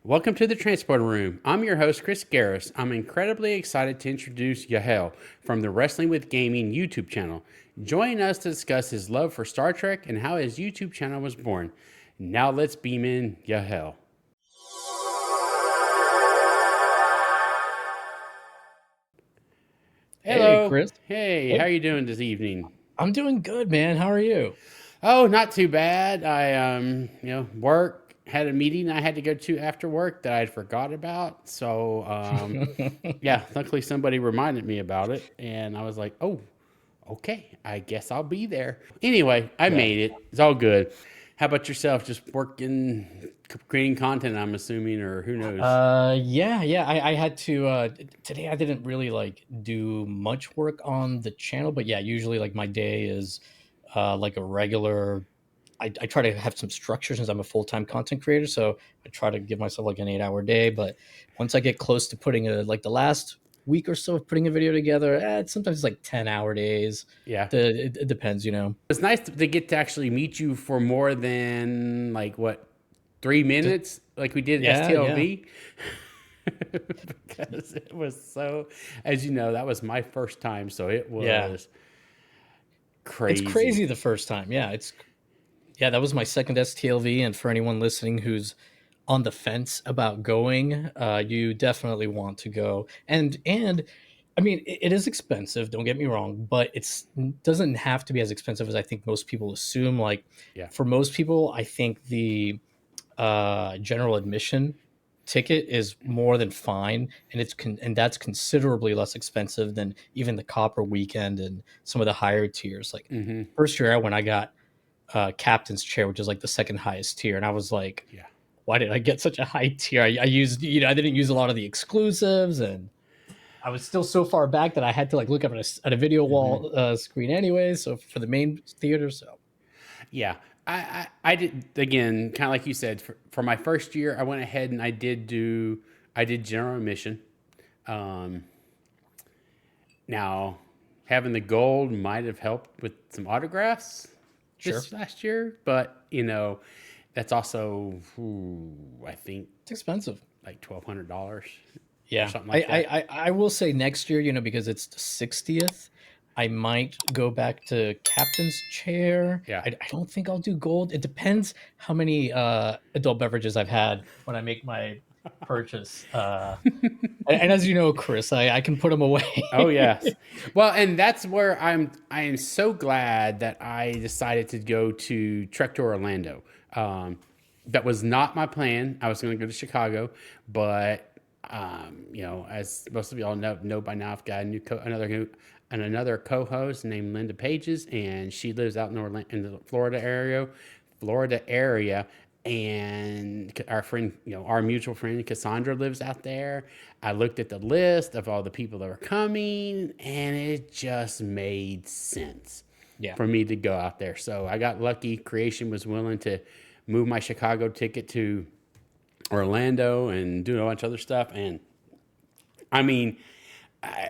Welcome to the Transporter Room. I'm your host, Chris Garris. I'm incredibly excited to introduce Yahel from the Wrestling with Gaming YouTube channel. Join us to discuss his love for Star Trek and how his YouTube channel was born. Now let's beam in Yahel. Hey, Hello. Chris. Hey, how Hey, are you doing this evening? I'm doing good, man. How are you? Oh, not too bad. I work had a meeting I had to go to after work that I'd forgot about. So, yeah, luckily somebody reminded me about it, and I was like, "Oh, okay, I guess I'll be there." Anyway, I Yeah. made it. It's all good. How about yourself? Just working, creating content, I'm assuming, or who knows? Yeah. I had to today I didn't really like do much work on the channel, but yeah, usually like my day is like a regular I try to have some structure since I'm a full-time content creator, so I try to give myself like an 8-hour day, but once I get close to putting a like the last week or so of putting a video together, sometimes it's like 10-hour days. Yeah, It depends. it's nice to get to actually meet you for more than like what 3 minutes, like we did Yeah. STLV. Because it was so, as you know, that was my first time, so it Yeah. was It's crazy. crazy the first time. Yeah, that was my second STLV, and for anyone listening who's on the fence about going, you definitely want to go. And I mean, it is expensive. Don't get me wrong, but it's doesn't have to be as expensive as I think most people assume. Like Yeah. for most people, I think the general admission ticket is more than fine, and and that's considerably less expensive than even the Copper Weekend and some of the higher tiers. Like Mm-hmm. first year I went, I got captain's chair, which is like the second highest tier. And I was like, Yeah. why did I get such a high tier? I used, I didn't use a lot of the exclusives, and I was still so far back that I had to like look up at a video Mm-hmm. wall screen anyway. So for the main theater, so Yeah. I did, again, kind of like you said, for my first year, I went ahead and I did general admission. Um, Now, having the gold might have helped with some autographs sure, this last year, but that's also, I think, it's expensive. like $1,200 or Yeah, something I like I that. I will say next year, because it's the 60th, I might go back to captain's chair. Yeah. I don't think I'll do gold. It depends how many adult beverages I've had when I make my purchase. And as you know, Chris, I can put them away. Oh yes. Well, and that's where I am so glad that I decided to go to Trek to Orlando. That was not my plan. I was going to go to Chicago, but as most of y'all know by now, I've got a another co-host named Linda Paiges, and she lives out in Orlando, in the Florida area, and our friend, our mutual friend Cassandra lives out there. I looked at the list of all the people that were coming, and it just made sense Yeah. for me to go out there. So I got lucky. Creation was willing to move my Chicago ticket to Orlando and do a bunch of other stuff. And I mean,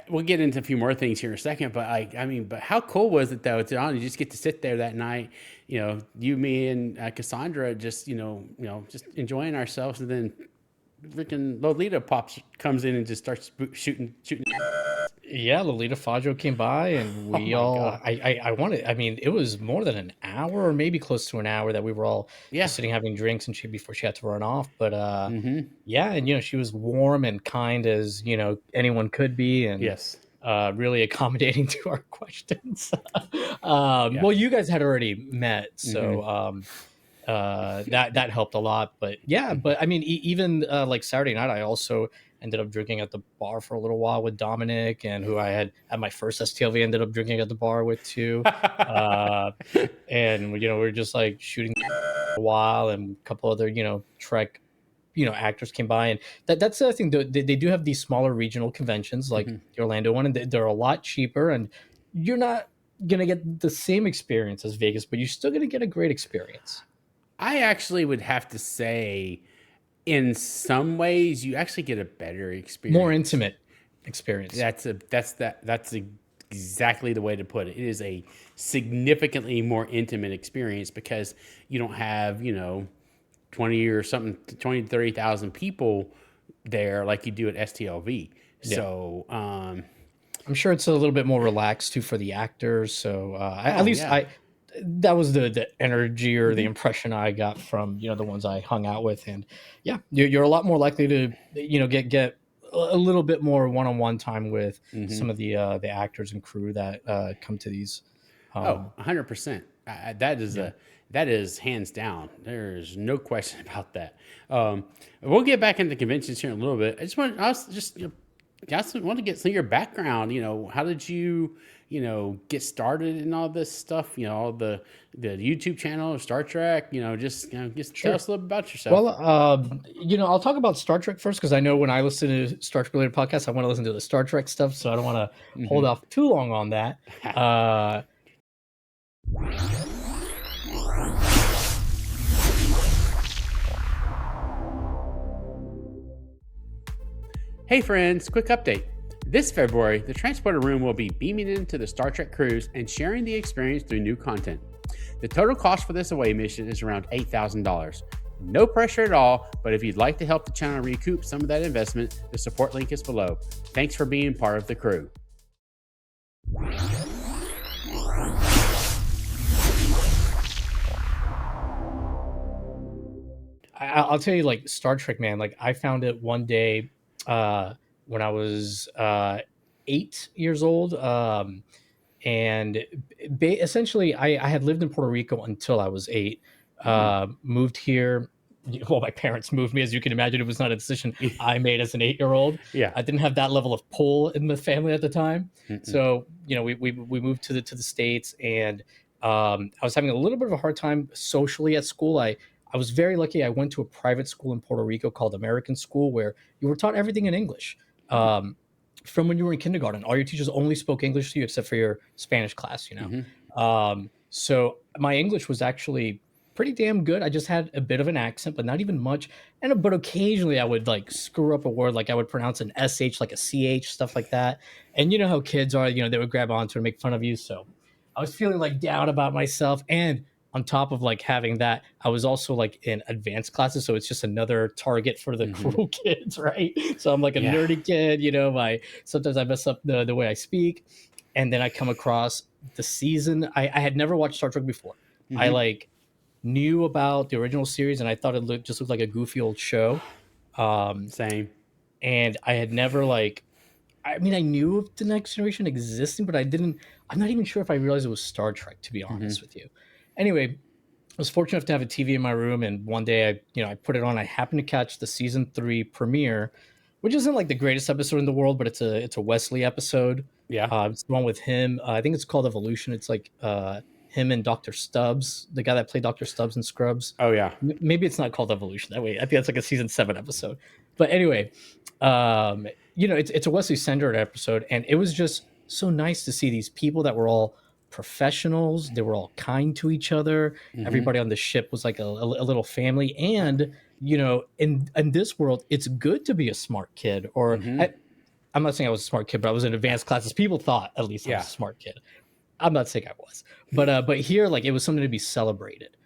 we'll get into a few more things here in a second, but but how cool was it though? You just get to sit there that night, you, me, and Cassandra, just just enjoying ourselves, and then freaking Lolita comes in and just starts shooting. Yeah, Lolita Faggio came by, and Oh we my all god! I wanted. I mean, it was more than an hour, or maybe close to an hour, that we were all Yeah. just sitting having drinks, and before she had to run off. But Mm-hmm. yeah, and she was warm and kind as anyone could be, and Yes. really accommodating to our questions. Yeah. Well, you guys had already met, Mm-hmm. so that helped a lot. But yeah, but I mean, even like Saturday night, I also ended up drinking at the bar for a little while with Dominic, and who I had at my first STLV ended up drinking at the bar with too. Uh, and we were just like shooting a while, and a couple other Trek actors came by, and that's the other thing. They do have these smaller regional conventions like Mm-hmm. the Orlando one, and they're a lot cheaper, and you're not gonna get the same experience as Vegas, but you're still gonna get a great experience. I actually would have to say, in some ways, you actually get a better More experience. intimate experience. That's exactly the way to put it. It is a significantly more intimate experience because you don't have 20 or something, 20 to 30,000 people there like you do at STLV. Yeah. So, I'm sure it's a little bit more relaxed too for the actors. So at oh least yeah. I that was the energy or the Hmm. impression I got from the ones I hung out with, and yeah, you're a lot more likely to get a little bit more one-on-one time with Hmm. some of the actors and crew that come to these. Oh, Um, 100%. That is yeah, that is hands down. There's no question about that. We'll get back into conventions here in a little bit. I was just, just want to get some of your background. How did you, get started in all this stuff? All the YouTube channel, Star Trek. Just tell sure. us a little bit about yourself. Well, I'll talk about Star Trek first because I know when I listen to Star Trek related podcasts, I want to listen to the Star Trek stuff, so I don't want to hold Hmm. off too long on that. Uh, Hey friends, quick update. This February, the Transporter Room will be beaming into the Star Trek cruise and sharing the experience through new content. The total cost for this away mission is around $8,000. No pressure at all, but if you'd like to help the channel recoup some of that investment, the support link is below. Thanks for being part of the crew. I'll tell you, like Star Trek, man. Like I found it one day when I was 8 years old, and essentially, I had lived in Puerto Rico until I was 8. Mm. Moved here. Well, my parents moved me, as you can imagine. It was not a decision I made as an 8-year-old. Yeah. I didn't have that level of pull in the family at the time. Mm-mm. So we moved to the states, and I was having a little bit of a hard time socially at school. I was very lucky. I went to a private school in Puerto Rico called American School, where you were taught everything in English. Um, from when you were in kindergarten, all your teachers only spoke English to you except for your Spanish class. Mm-hmm. So my English was actually pretty damn good. I just had a bit of an accent, but not even much. But occasionally I would like screw up a word, like I would pronounce an sh like a ch, stuff like that. And you know how kids are, they would grab onto it and make fun of you. So I was feeling like down about myself. And on top of like having that, I was also like in advanced classes, so it's just another target for the Mm-hmm. cool kids, right? So I'm like a Yeah. nerdy kid, my sometimes I mess up the way I speak, and then I come across the season. I had never watched Star Trek before. I Mm-hmm. like knew about the original series, and I thought it just looked like a goofy old show. Um, Same. and I had never like I mean, I knew of the Next Generation existing, but I didn't. I'm not even sure if I realized it was Star Trek, to be Mm-hmm. honest with you. Anyway, I was fortunate enough to have a TV in my room, and one day I put it on. I happened to catch the season 3 premiere, which isn't like the greatest episode in the world, but it's a Wesley episode. Yeah. It's the one with him. I think it's called Evolution. It's like him and Doctor Stubbs, the guy that played Doctor Stubbs in Scrubs. Oh yeah. Maybe it's not called Evolution that way. I think that's like a season 7 episode. But anyway, um, it's a Wesley centered episode, and it was just so nice to see these people that were all professionals. They were all kind to each other. Mm-hmm. Everybody on the ship was like a little family. And in this world, it's good to be a smart kid. Or Mm-hmm. I'm not saying I was a smart kid, but I was in advanced classes. People thought at least I was Yeah. a smart kid. I'm not saying I was, but here, like, it was something to be celebrated.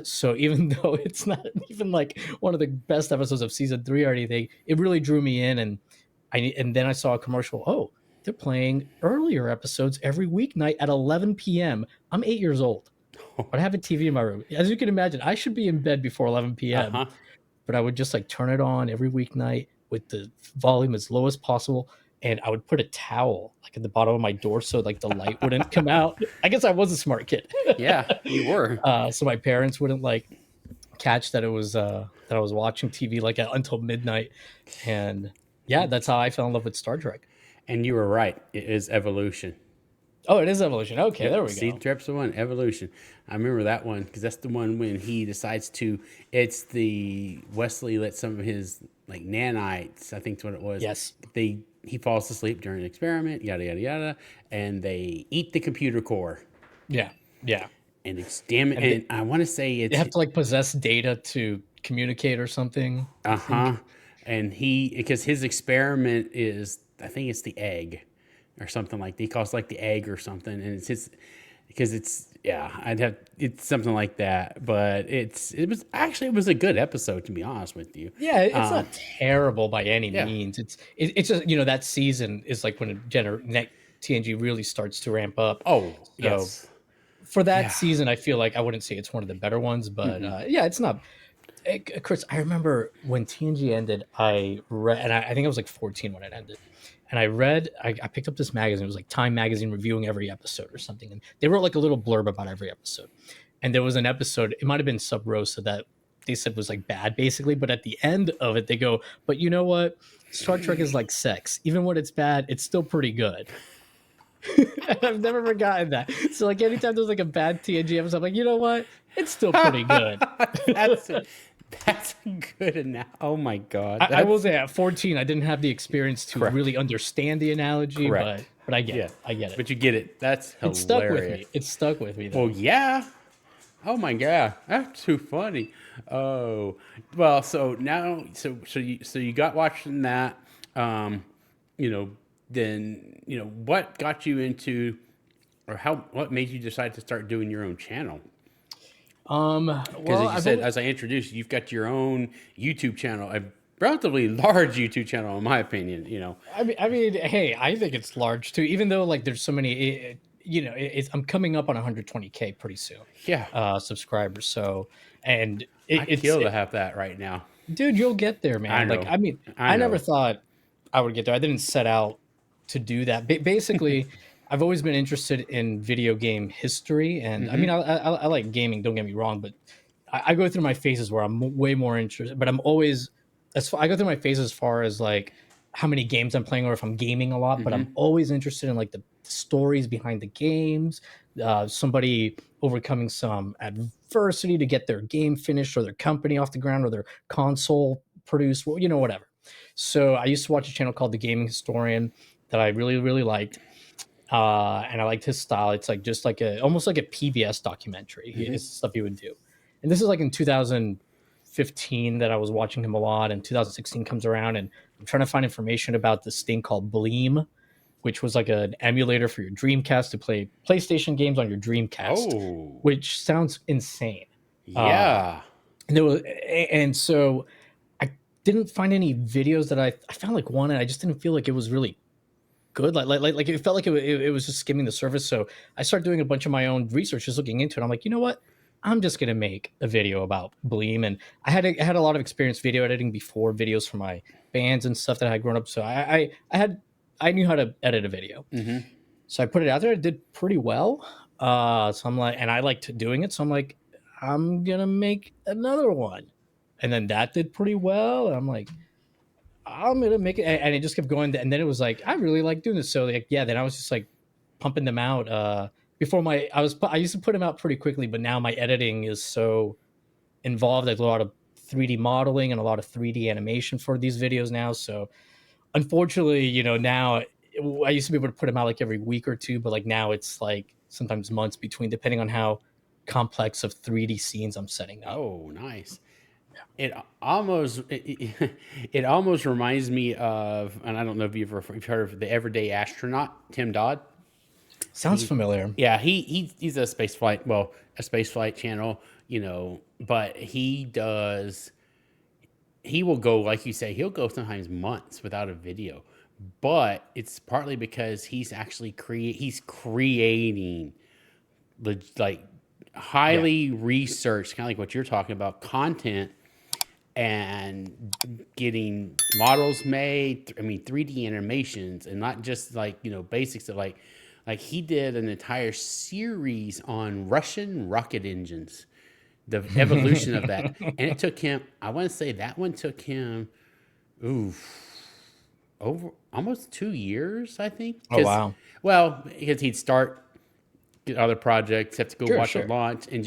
So even though it's not even like one of the best episodes of season 3 or anything, it really drew me in, and then I saw a commercial. Oh, they're playing earlier episodes every weeknight at 11 p.m. I'm 8 years old, but I have a TV in my room. As you can imagine, I should be in bed before 11 p.m. Uh-huh. But I would just like turn it on every weeknight with the volume as low as possible. And I would put a towel like at the bottom of my door so like the light wouldn't come out. I guess I was a smart kid. Yeah, you were. So my parents wouldn't like catch that it was that I was watching TV like until midnight. And yeah, that's how I fell in love with Star Trek. And you were right. It is evolution. Oh, it is Evolution. Okay, there Yep, we Seed go. Trips the one, Evolution. I remember that one because that's the one when he decides to. It's the Wesley lets some of his like nanites, I think's what it was. Yes. He falls asleep during an experiment, yada yada yada, and they eat the computer core. Yeah. Yeah. And it's damn it. And And I want to say they it's have to like possess data to communicate or something, I uh-huh. think. And because his experiment is, I think it's the egg or something like that. He calls it like the egg or something, and it's his. because it's something like that. But it was a good episode, to be honest with you. Yeah, it's not terrible by any Yeah. means. It's just, that season is like when TNG really starts to ramp up. Oh So yes. for that Yeah. season, I feel like I wouldn't say it's one of the better ones, but yeah, it's not. Chris, I remember when TNG ended, I read, and I think I was like 14 when it ended. And I picked up this magazine. It was like Time Magazine reviewing every episode or something. And they wrote like a little blurb about every episode. And there was an episode, it might have been Sub Rosa, that they said was like bad, basically. But at the end of it, they go, but you know what? Star Trek is like sex. Even when it's bad, it's still pretty good. I've never forgotten that. So like anytime there's like a bad TNG episode, I'm like, you know what? It's still pretty good. that's that's good enough. Oh my god. I will say at 14, I didn't have the experience to Correct. really understand the analogy, Correct. but I get Yeah. it. I get it. But you get it. That's It stuck with hilarious. me. It stuck with me though. Well, yeah. Oh my god, that's too funny. Oh, well, so now, so you got watching that. Um, then what got you into, or what made you decide to start doing your own channel? Because Well, as you said, as I introduced, you've got your own YouTube channel, a relatively large YouTube channel, in my opinion. I mean, hey, I think it's large too. Even though like there's so many, I'm coming up on 120K pretty soon. Yeah, Subscribers. So, and I'd kill to have that right now. dude, you'll get there, man. I Like, know. I mean, I I never know. thought I would get there. I didn't set out to do that. Basically, I've always been interested in video game history, and I mean, I like gaming. Don't get me wrong, but I go through my phases where I'm way more interested. But I'm always I go through my phases as far as like how many games I'm playing or if I'm gaming a lot. But I'm always interested in like the stories behind the games. Somebody overcoming some adversity to get their game finished or their company off the ground or their console produced, whatever. So I used to watch a channel called The Gaming Historian that I really, really liked. And I liked his style. It's like just like almost like a PBS documentary. It's stuff he would do. And this is like in 2015 that I was watching him a lot, and 2016 comes around, and I'm trying to find information about this thing called Bleem, which was like an emulator for your Dreamcast to play PlayStation games on your Dreamcast, Oh, which sounds insane. Uh, yeah. and so I didn't find any videos that I found like one, and I just didn't feel like it was really good. Like it felt like it was just skimming the surface. So I started doing a bunch of my own research, just looking into it. I'm like, you know what? I'm just gonna make a video about Bleem, and I had a lot of experience video editing before videos for my bands and stuff that I had grown up. So I knew how to edit a video. So I put it out there. It did pretty well. So I'm like, and I liked doing it. So I'm like, I'm gonna make another one, and then that did pretty well. And I'm like, I'm gonna make it, and it just kept going. And then it was like, I really like doing this. So like, yeah, then I was just like pumping them out. Before I used to put them out pretty quickly, but now my editing is so involved. Like a lot of 3D modeling and a lot of 3D animation for these videos now. So unfortunately, now I used to be able to put them out like every week or two, but like now it's like sometimes months between, depending on how complex of 3D scenes I'm setting up. Oh, nice. It almost reminds me of, and I don't know if you've heard of the Everyday Astronaut, Tim Dodd. Sounds familiar. Yeah, he's a space flight channel, but he will go, like you say, he'll go sometimes months without a video. But it's partly because he's actually creating like highly researched, kind of like what you're talking about, content, and getting models made. I mean, 3D animations, and not just like basics of like he did an entire series on Russian rocket engines, the evolution of that, and it took him. I want to say that one took him, ooh, over almost 2 years, I think. Oh wow. Well, because he'd start get other projects, have to go watch a launch, and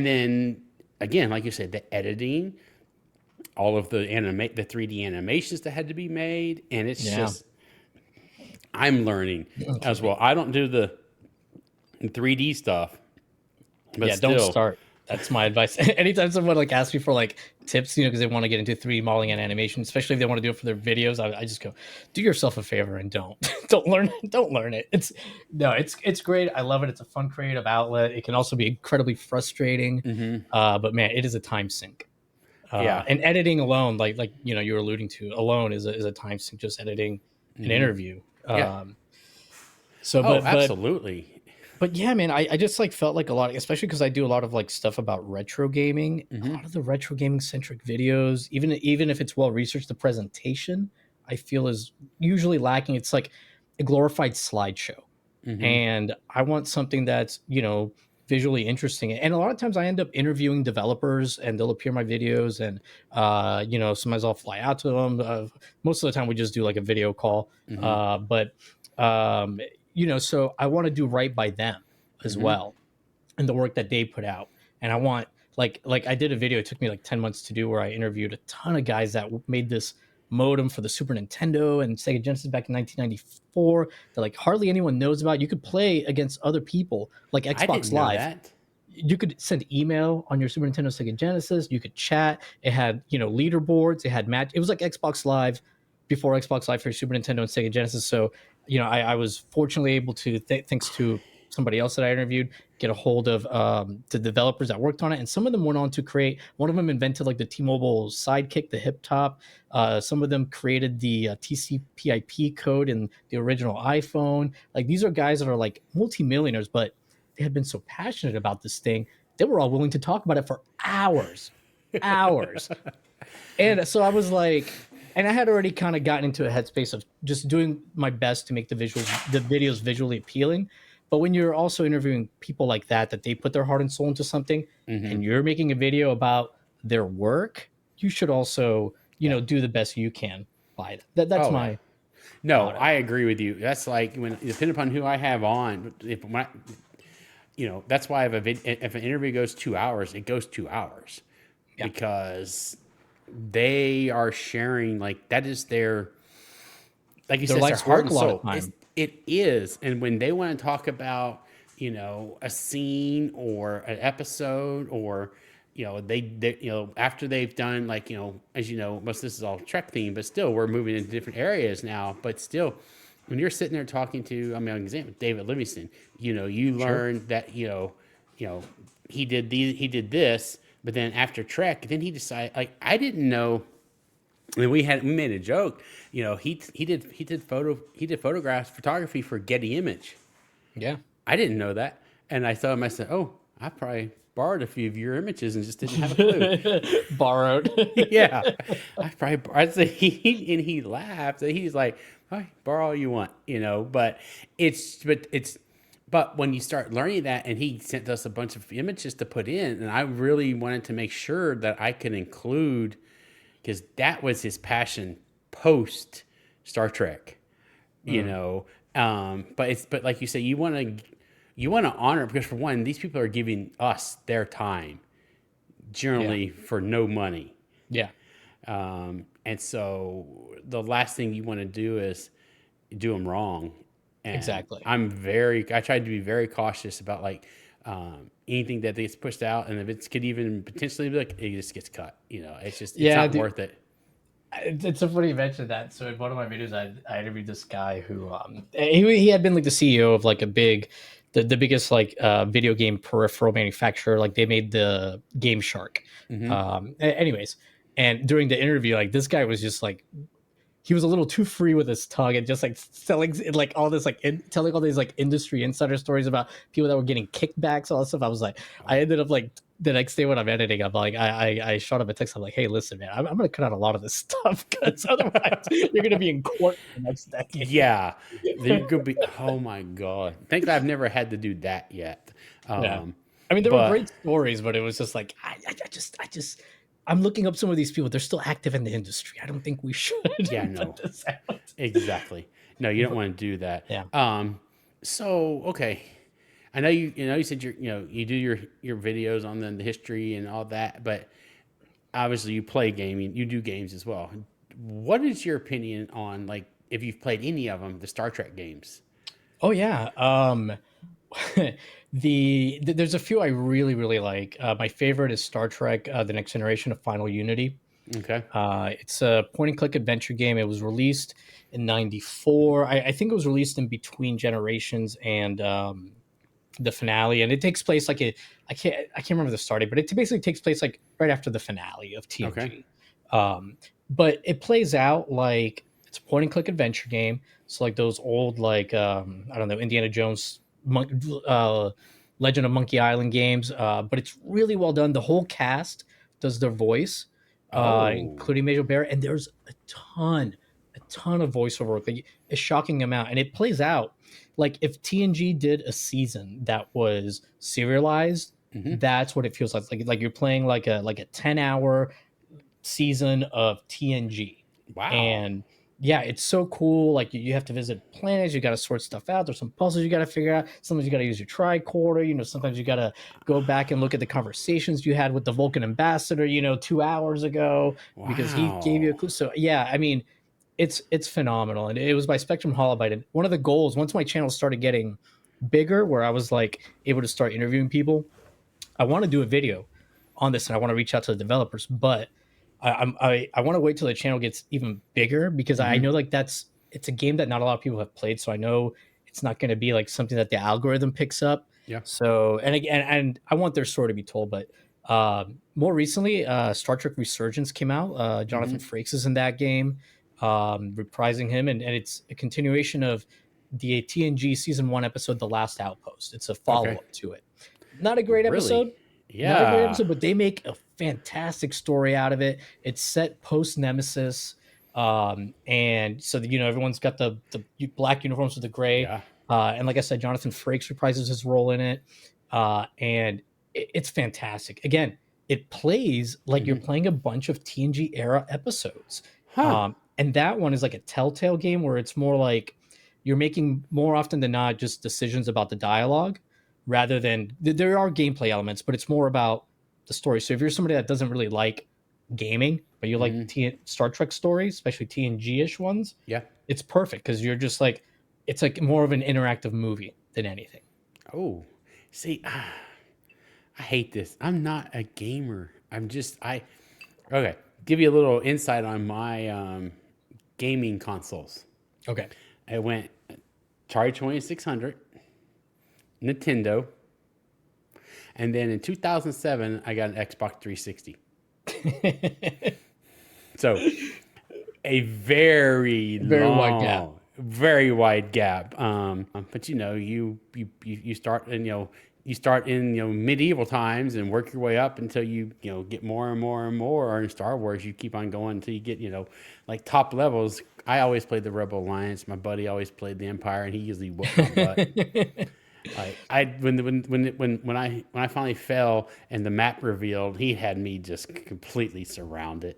then again, like you said, the editing, all of the 3D animations that had to be made, and it's just I'm learning as well. I don't do the 3D stuff, but Don't start. That's my advice. Anytime someone like asks me for like tips, because they want to get into 3D modeling and animation, especially if they want to do it for their videos, I just go, do yourself a favor and don't don't learn it. It's great. I love it. It's a fun creative outlet. It can also be incredibly frustrating, but man, it is a time sink. Yeah. And editing alone, like you were alluding to, alone is a time sink. Just editing an interview. Yeah. So, Oh, but absolutely. but yeah, man, I just like felt like a lot, especially because I do a lot of like stuff about retro gaming. A lot of the retro gaming centric videos, even if it's well researched, the presentation I feel is usually lacking. It's like a glorified slideshow, and I want something that's visually interesting. And a lot of times I end up interviewing developers, and they'll appear in my videos, and sometimes I'll fly out to them. Most of the time we just do like a video call, but um, so I want to do right by them as well, and the work that they put out. And I want like I did a video. It took me like 10 months to do, where I interviewed a ton of guys that made this modem for the Super Nintendo and Sega Genesis back in 1994 that like hardly anyone knows about. You could play against other people like I Xbox didn't know Live. that. You could send email on your Super Nintendo, Sega Genesis. You could chat. It had leaderboards. It had match. It was like Xbox Live before Xbox Live for Super Nintendo and Sega Genesis. So I was fortunately able to, thanks to somebody else that I interviewed, get a hold of the developers that worked on it, and some of them went on to create. One of them invented like the T-Mobile Sidekick, the hip top. Some of them created the TCP/IP code in the original iPhone. Like these are guys that are like multimillionaires, but they had been so passionate about this thing, they were all willing to talk about it for hours, hours. And so I was like, and I had already kind of gotten into a headspace of just doing my best to make the videos visually appealing. But when you're also interviewing people like that they put their heart and soul into something, and you're making a video about their work, you should also, do the best you can by it. That's Yeah. my No, motto. I agree with you. That's like when, depending upon who I have on, that's why if an interview goes 2 hours, it goes 2 hours, Yeah. because they are sharing, like, that is their, like you Their said, it's life's their heart work and a lot of soul. time. It is. And when they want to talk about, a scene or an episode, or, they after they've done, like, as most of this is all Trek theme, but still we're moving into different areas now. But still, when you're sitting there talking to, I mean, an example, David Livingston, you learn that, he did this, but then after Trek, then he decided, like, I didn't know. And we made a joke, he did photography for Getty Image. Yeah. I didn't know that, and I told him, I said, "Oh, I probably borrowed a few of your images and just didn't have a clue." Borrowed. Yeah, I said, he laughed. And he's like, "All right, borrow all you want," but when you start learning that, and he sent us a bunch of images to put in, and I really wanted to make sure that I could include, because that was his passion post Star Trek, but like you say, you want to honor, because for one, these people are giving us their time, generally for no money. Yeah. And so the last thing you want to do is do them wrong. And Exactly. I tried to be very cautious about, like, anything that gets pushed out, and if it could even potentially be like, it just gets cut. It's not worth it. It's so funny you mentioned that. So in one of my videos, I interviewed this guy who he had been like the CEO of like the biggest like video game peripheral manufacturer. Like they made the Game Shark. Anyways, and during the interview, like this guy was just like, he was a little too free with his tongue, and just like selling like all this like telling all these like industry insider stories about people that were getting kickbacks, all that stuff. I was like, I ended up like the next day when I'm editing, I'm like, I shot him a text. I'm like, hey, listen, man, I'm gonna cut out a lot of this stuff, because otherwise you're gonna be in court the next decade. Yeah, there could be. Oh my god! Thankfully, I've never had to do that yet. Yeah. I mean, there were great stories, but it was just like, I'm looking up some of these people. They're still active in the industry. I don't think we should. Yeah, no. Exactly. No, you don't want to do that. Yeah. So okay, I know you said you do your videos on the history and all that, but obviously you play gaming. You do games as well. What is your opinion on, like, if you've played any of them, the Star Trek games? Oh yeah. There's a few I really really like. My favorite is Star Trek: The Next Generation of Final Unity. Okay. It's a point and click adventure game. It was released in '94. I think it was released in between Generations and the finale, and it takes place like I can't remember the start date, but it basically takes place like right after the finale of Okay. TNG. But it plays out like it's a point and click adventure game. So like those old like I don't know, Indiana Jones, Legend of Monkey Island games. But it's really well done. The whole cast does their voice, Oh. including Major Bear, and there's a ton of voiceover work, like a shocking amount, and it plays out like if TNG did a season that was serialized, Hmm. that's what it feels like. Like you're playing like a 10-hour season of TNG. Wow. And yeah, it's so cool. Like you have to visit planets, you got to sort stuff out. There's some puzzles you got to figure out. Sometimes you got to use your tricorder. Sometimes you got to go back and look at the conversations you had with the Vulcan ambassador, 2 hours ago, because he gave you a Wow. clue. So yeah, I mean, it's phenomenal, and it was by Spectrum Holobyte. And one of the goals, once my channel started getting bigger, where I was like able to start interviewing people, I want to do a video on this, and I want to reach out to the developers, but I want to wait till the channel gets even bigger, because I Hmm. know like it's a game that not a lot of people have played, so I know it's not going to be like something that the algorithm picks up. Yeah. So and again, and I want their story to be told, but more recently, Star Trek Resurgence came out. Jonathan Hmm. Frakes is in that game, reprising him, and it's a continuation of the TNG season one episode, The Last Outpost. It's a follow Okay. up to it. Not a great Really? episode, not a great Yeah. episode, but they make a fantastic story out of it. It's set post Nemesis, and so everyone's got the black uniforms with the gray, Yeah. and like I said, Jonathan Frakes reprises his role in it, and it's fantastic. Again, it plays like you're Hmm. playing a bunch of TNG era episodes, Huh. and that one is like a Telltale game where it's more like you're making more often than not just decisions about the dialogue rather than there are gameplay elements, but it's more about the story. So if you're somebody that doesn't really like gaming, but you like Hmm. Star Trek stories, especially TNG ish ones, Yeah. it's perfect because you're just like it's like more of an interactive movie than anything. Oh. See, I hate this. I'm not a gamer. I okay. Give you a little insight on my gaming consoles. Okay. I went Atari 2600, Nintendo, and then in 2007 I got an Xbox 360. So a very Very wide gap. long, very wide gap. But you start and you start in medieval times and work your way up until you get more and more and more. Or in Star Wars, you keep on going until you get like top levels. I always played the Rebel Alliance. My buddy always played the Empire, and he usually whooped my butt. Like I when I finally fell and the map revealed, he had me just completely surrounded.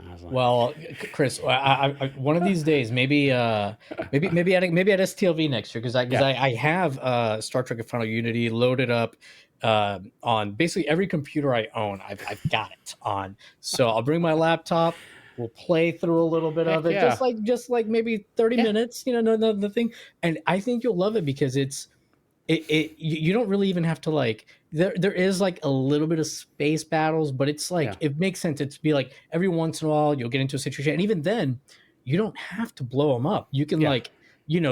I was like, Well, Chris, one of these days, maybe at STLV next year, because yeah, I have Star Trek: Final Unity loaded up on basically every computer I own. I've got it on, so I'll bring my laptop. We'll play through a little bit of heck it, yeah, just like maybe 30 minutes. No, thing, and I think you'll love it because you don't really even have to like there is like a little bit of space battles, but it's yeah, like it makes sense. It's be like every once in a while you'll get into a situation, and even then you don't have to blow them up. You can yeah. like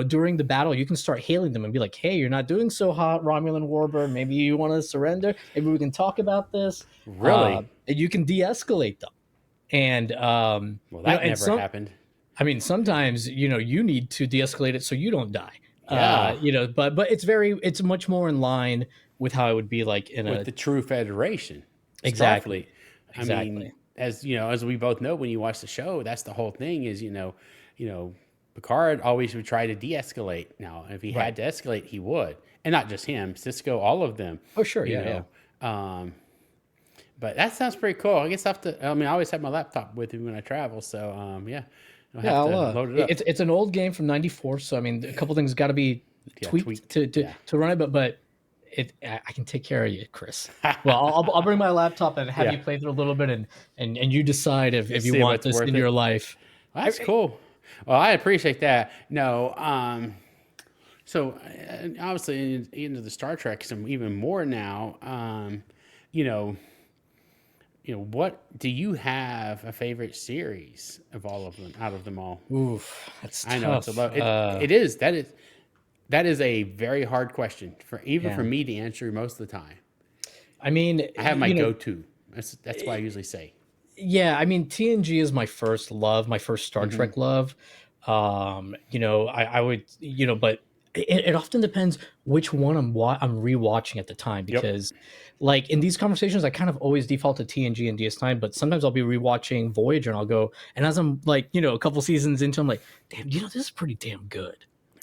during the battle you can start hailing them and be like, hey, you're not doing so hot, Romulan Warbird, maybe you want to surrender, maybe we can talk about this. Really? And you can de-escalate them, and Well, that and never some happened. I mean, sometimes you need to de-escalate it so you don't die. Yeah, But it's much more in line with how it would be like in with a the true Federation, Starfleet. exactly, I exactly. mean, as we both know, when you watch the show, that's the whole thing. Is Picard always would try to de-escalate. Now, if he Right. had to escalate, he would, and not just him, Cisco, all of them. Oh, sure. You Yeah, yeah. know, um, but that sounds pretty cool. I guess I have to. I mean, I always have my laptop with me when I travel, so yeah, I'll Yeah, have to load it up. it's an old game from '94, so I mean, a couple things got to be Yeah, tweaked tweaked. Yeah. to run it, but I can take care of you, Chris. Well, I'll bring my laptop and have Yeah. you play through a little bit, and you decide if Let's you see if want it's this worth in your it. life. Well, that's cool. Well, I appreciate that. No, So obviously into the Star Trek, some even more now. You know, what do you have a favorite series of all of them out of them all? Oof, that's I know it's a tough. low. It is that is a very hard question for even for Yeah. me to answer most of the time. I mean, I have my go-to. That's why I usually say. yeah, I mean, TNG is my first love, my first Star Hmm. Trek love. I would, but it often depends which one I'm rewatching at the time Yep. because, like in these conversations, I kind of always default to TNG and DS9, but sometimes I'll be rewatching Voyager and I'll go, and as I'm like, a couple seasons into, I'm like, damn, this is pretty damn good,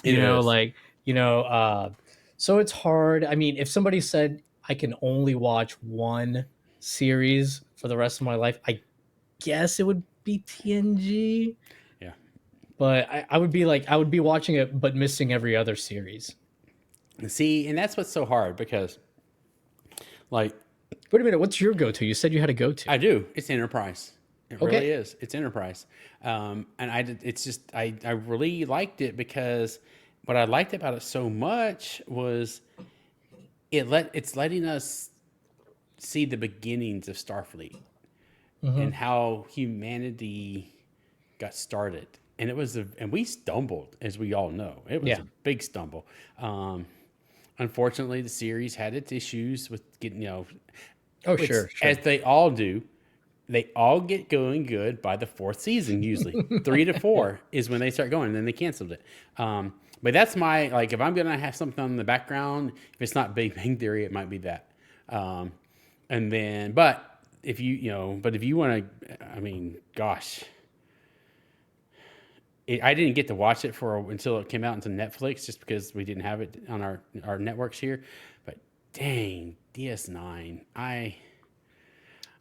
It is. like, you know, uh, so it's hard. I mean, if somebody said I can only watch one series for the rest of my life, I guess it would be TNG, Yeah. but I would be like I would be watching it but missing every other series. See, and that's what's so hard because, like, Wait a minute, what's your go-to? You said you had a go-to. I do. It's Enterprise. It really Okay. is. It's Enterprise. And it's just I really liked it because what I liked about it so much was it's letting us see the beginnings of Starfleet and Hmm. how humanity got started. And and we stumbled, as we all know. It was Yeah. a big stumble. Um, Unfortunately, the series had its issues with getting, Oh, which sure, as sure. they all do, they all get going good by the fourth season. Usually, 3 to 4 is when they start going, and then they canceled it. But that's my like. If I'm gonna have something on the background, if it's not Big Bang Theory, it might be that. Um, and then, but if you want to, I mean, gosh, I didn't get to watch it until it came out into Netflix, just because we didn't have it on our networks here. But dang, DS9,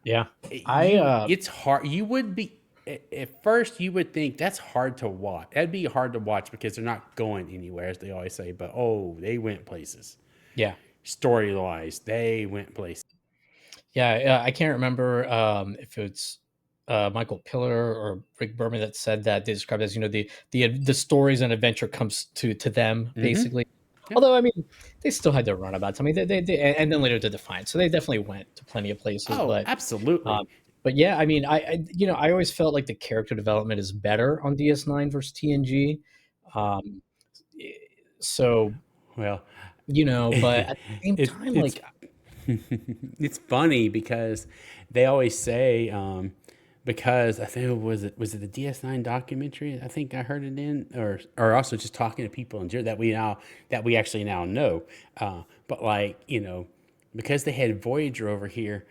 Yeah. I it's hard. You would be at first you would think that's hard to watch. That'd be hard to watch because they're not going anywhere, as they always say. But oh, they went places. Yeah. Story wise, they went places. Yeah, yeah, I can't remember if it's Michael Pillar or Rick Berman that said that they described as the stories and adventure comes to them Mm-hmm. basically. Yeah. Although I mean, they still had their runabouts. I mean, they and then later to Defiance, so they definitely went to plenty of places. Oh, absolutely. Um, but yeah, I mean, I always felt like the character development is better on DS9 versus TNG. Um, so Well, but at the same time, it's like it's funny because they always say because I think was it the DS9 documentary I think I heard it in or also just talking to people in general that we actually now know but like because they had Voyager over here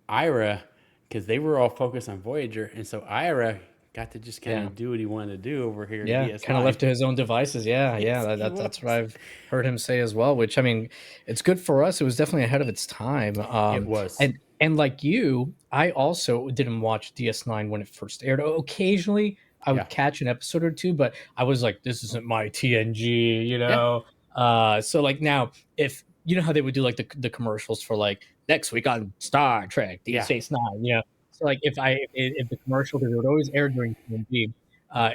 Ira because they were all focused on Voyager and so Ira got to just kind yeah. of do what he wanted to do over here in Yeah, kind of DS9. left to his own devices. Yeah, yeah, Yes, he that's what was. I've heard him say as well. Which I mean, it's good for us. It was definitely ahead of its time. It was. And like you, I also didn't watch DS9 when it first aired. Occasionally, I Yeah. would catch an episode or two, but I was like, this isn't my TNG, Yeah. So like now, if you know how they would do like the commercials for like next week on Star Trek, Deep Yeah. Space Nine, So like if the commercial because it would always air during TNG,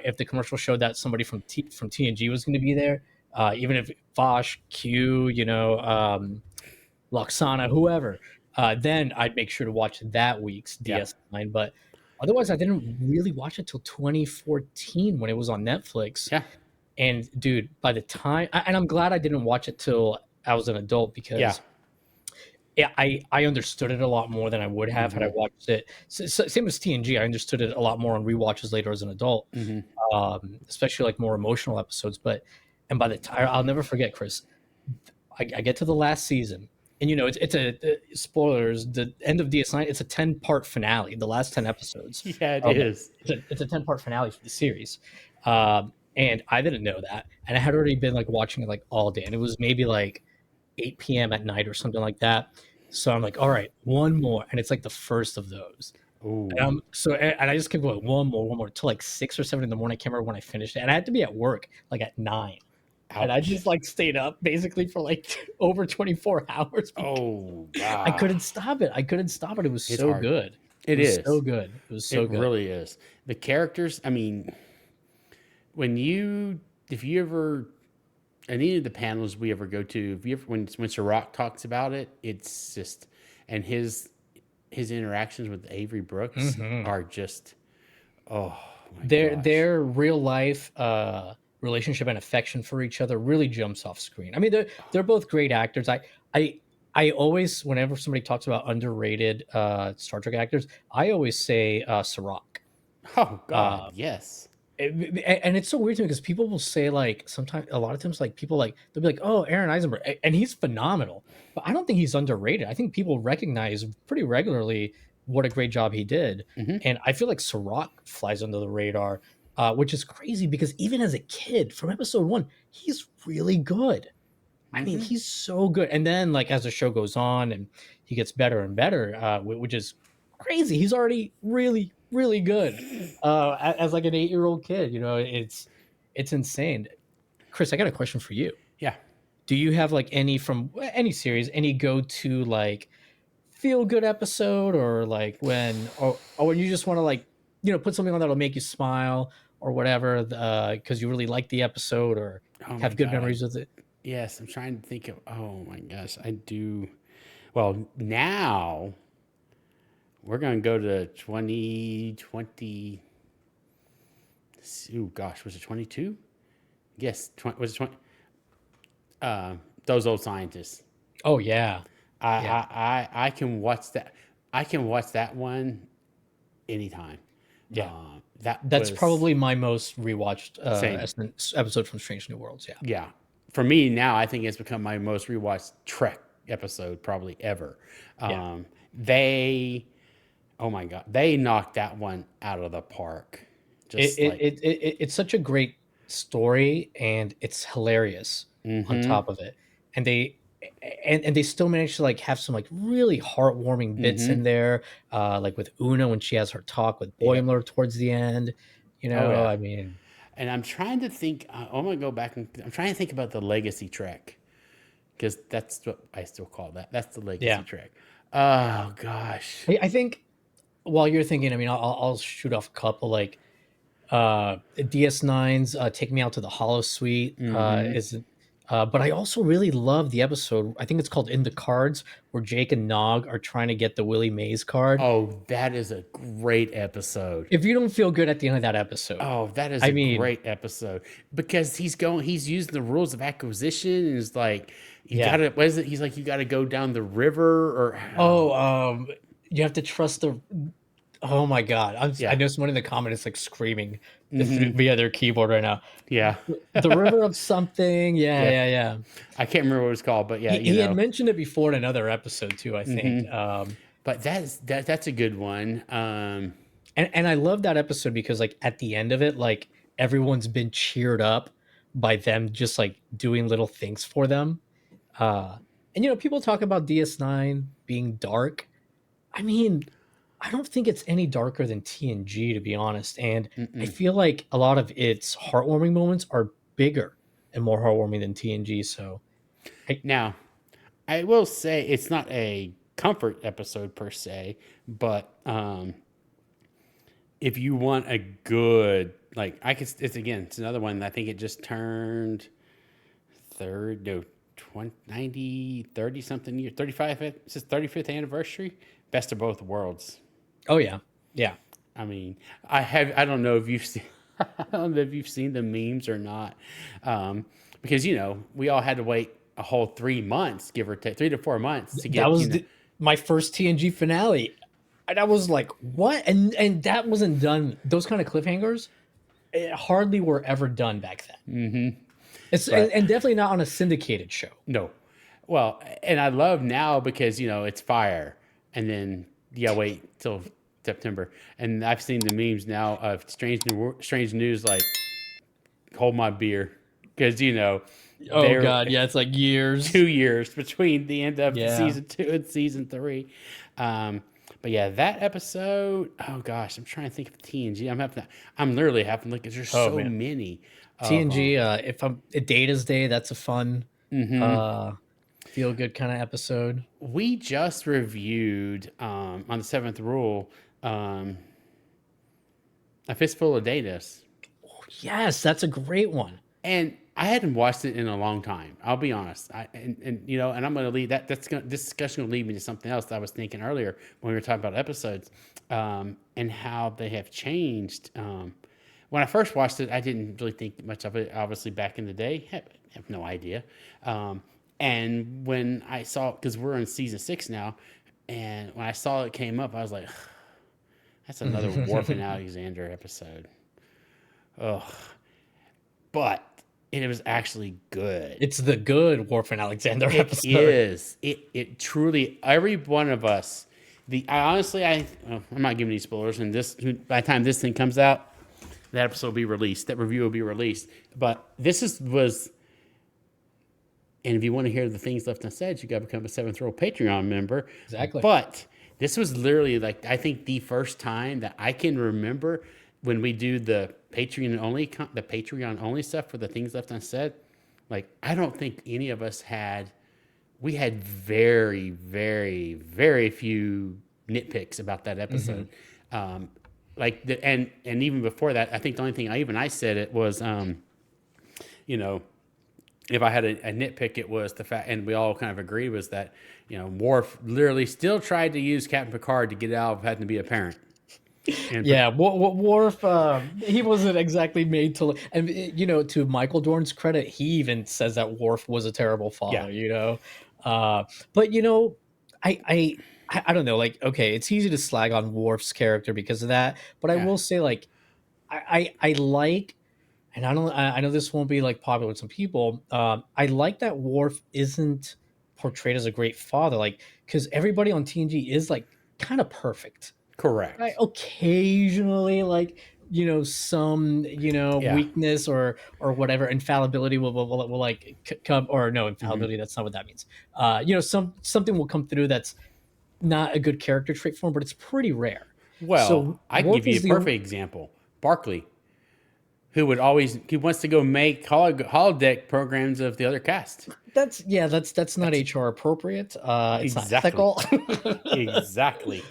if the commercial showed that somebody from TNG was going to be there, even if Vosh, Q, Loxana, whoever, then I'd make sure to watch that week's Yeah. DS9. But otherwise, I didn't really watch it till 2014 when it was on Netflix. Yeah. And dude, by the time, and I'm glad I didn't watch it till I was an adult Yeah. because yeah, I understood it a lot more than I would have had I Mm-hmm. watched it. Same as TNG, I understood it a lot more on rewatches later as an adult, Mm-hmm. especially like more emotional episodes. And by the time I'll never forget, Chris, I get to the last season, and it's spoilers. The end of DS9, it's a 10-part finale. The last 10 episodes, Yeah, it um, is. it's a 10-part finale for the series, and I didn't know that, and I had already been like watching it like all day, and it was maybe like 8 p.m. at night or something like that. So I'm like, all right, one more, and it's like the first of those. And Ooh. I just kept going one more till like 6 or 7 in the morning. I can't remember when I finished it, and I had to be at work like at 9, and I Ouch. just like stayed up basically for like over 24 hours because Oh, I ah. couldn't stop it. I couldn't stop it. It was It's so hard. good. It It was so is. good. It was so It good. really is. The characters, I mean, when you, if you ever, any of the panels we ever go to, if you ever, when Sirach talks about it, it's just, and his interactions with Avery Brooks Hmm. are just, oh my gosh. Their real life relationship and affection for each other really jumps off screen. I mean, they're both great actors. I I always, whenever somebody talks about underrated Star Trek actors, I always say Sirach. Oh God, Uh, yes. and it's so weird to me because people will say like sometimes a lot of times like people like they'll be like, oh, Aaron Eisenberg, and he's phenomenal, but I don't think he's underrated. I think people recognize pretty regularly what a great job he did, Hmm. and I feel like Sirach flies under the radar, which is crazy because even as a kid from episode one, he's really good. I mean, Hmm. he's so good. And then, like, as the show goes on and he gets better and better, which is crazy. He's already really, really good. As like an 8-year old kid, it's insane. Chris, I got a question for you. Yeah. Do you have like any from any series, any go to like feel good episode, or like or when you just want to like put something on that'll make you smile or whatever, because you really like the episode or Oh my have good God. memories with it? Yes, I'm trying to think of. Oh my gosh, I do. Well, now we're gonna go to 2020. Oh gosh, was it 22? Yes, 20, was it 20? Those old scientists. Oh yeah, I, yeah. I can watch that. I can watch that one anytime. Yeah, That that's was probably my most rewatched same. episode from Strange New Worlds. Yeah, Yeah, for me now, I think it's become my most rewatched Trek episode probably ever. yeah. They, oh my god, they knocked that one out of the park. Just like, It's such a great story, and it's hilarious on mm-hmm, top of it. And they still manage to like have some like really heartwarming bits mm-hmm, in there, like with Una when she has her talk with yep, Boimler towards the end. oh yeah. I mean, And I'm trying to think. I'm gonna go back and I'm trying to think about the Legacy Trek because that's what I still call that. That's the Legacy yeah. Trek. Oh gosh. I think while you're thinking, I mean, I'll shoot off a couple like DS9's Take Me Out to the Hollow Suite Mm-hmm. is but I also really love the episode. I think it's called In the Cards, where Jake and Nog are trying to get the Willie Mays card. Oh, that is a great episode. If you don't feel good at the end of that episode, Oh, that is I a mean, great episode because he's using the rules of acquisition and is like, you yeah. gotta, what is it? He's like, you gotta go down the river or, Oh, oh, you have to trust the. Oh my god, I yeah. know someone in the comments like screaming Mm-hmm. via their keyboard right now. Yeah. The river of something. Yeah, Yeah. yeah, yeah. I can't remember what it's called, but yeah, He had mentioned it before in another episode too, I think. mm-hmm. But that's a good one. And I love that episode because like at the end of it, like everyone's been cheered up by them just like doing little things for them. Uh and people talk about DS9 being dark. I mean, I don't think it's any darker than TNG, to be honest. And I Mm-mm. feel like a lot of its heartwarming moments are bigger and more heartwarming than TNG. So I, Now, I will say it's not a comfort episode per se, but if you want a good, like, it's again, it's another one. I think it just turned third, no, 20, 90, 30 something year, 35th, it's his 35th anniversary. Best of both worlds. oh yeah. Yeah. I mean, I don't know if you've seen, I don't know if you've seen the memes or not. Because, we all had to wait a whole 3 months, give or take 3 to 4 months to That get, was my first TNG finale. And I was like, what? And that wasn't done. Those kind of cliffhangers hardly were ever done back then. It's but and definitely not on a syndicated show. no. Well, and I love now because, it's fire. And then, yeah, wait till September. And I've seen the memes now of strange news, like, hold my beer. Because, Oh they're god, yeah, it's like years. 2 years between the end of Yeah. season 2 and season 3. But yeah, that episode. Oh gosh, I'm trying to think of TNG. I'm literally having to look because there's Oh so man. many of TNG, them. if I'm Data's Day, that's a fun uh feel good kind of episode. We just reviewed on the Seventh Rule a fistful of Datas, Yes, that's a great one. and I hadn't watched it in a long time. I'll be honest. And you know, and I'm going to leave that. This discussion will lead me to something else that I was thinking earlier when we were talking about episodes, and how they have changed. When I first watched it, I didn't really think much of it. Obviously, back in the day, have no idea. And when I saw, because we're in season 6 now, and when I saw it came up, I was like, that's another Worf and Alexander episode. Ugh. But it was actually good. It's the good Worf and Alexander episode. It is. It truly, every one of us, I'm not giving any spoilers, and by the time this thing comes out, that episode will be released. That review will be released. But was, and if you want to hear the things left unsaid, you got to become a 7th Row Patreon member. Exactly. But this was literally, like, I think the first time that I can remember when we do the Patreon only stuff for the things left unsaid. Like, I don't think any of us we had very, very, very few nitpicks about that episode. And even before that, I think the only thing I said it was, you know, if I had a nitpick, it was the fact, and we all kind of agreed, was that, you know, Worf literally still tried to use Captain Picard to get out of having to be a parent. And yeah, Worf, he wasn't exactly made to, and you know, to Michael Dorn's credit, he even says that Worf was a terrible father. You know, but you know, I don't know. Like, okay, it's easy to slag on Worf's character because of that, but I will say, like, I like, and I know this won't be like popular with some people. I like that Worf isn't portrayed as a great father, like, because everybody on TNG is like kind of perfect. Correct. Right? Occasionally, like, you know, some, you know, weakness or whatever, infallibility will like come, or no, infallibility. That's not what that means. You know, something will come through that's not a good character trait for him, but it's pretty rare. Well, so I can give you a perfect example. Barkley, who wants to go make holodeck programs of the other cast. That's not HR appropriate. It's not ethical. Exactly.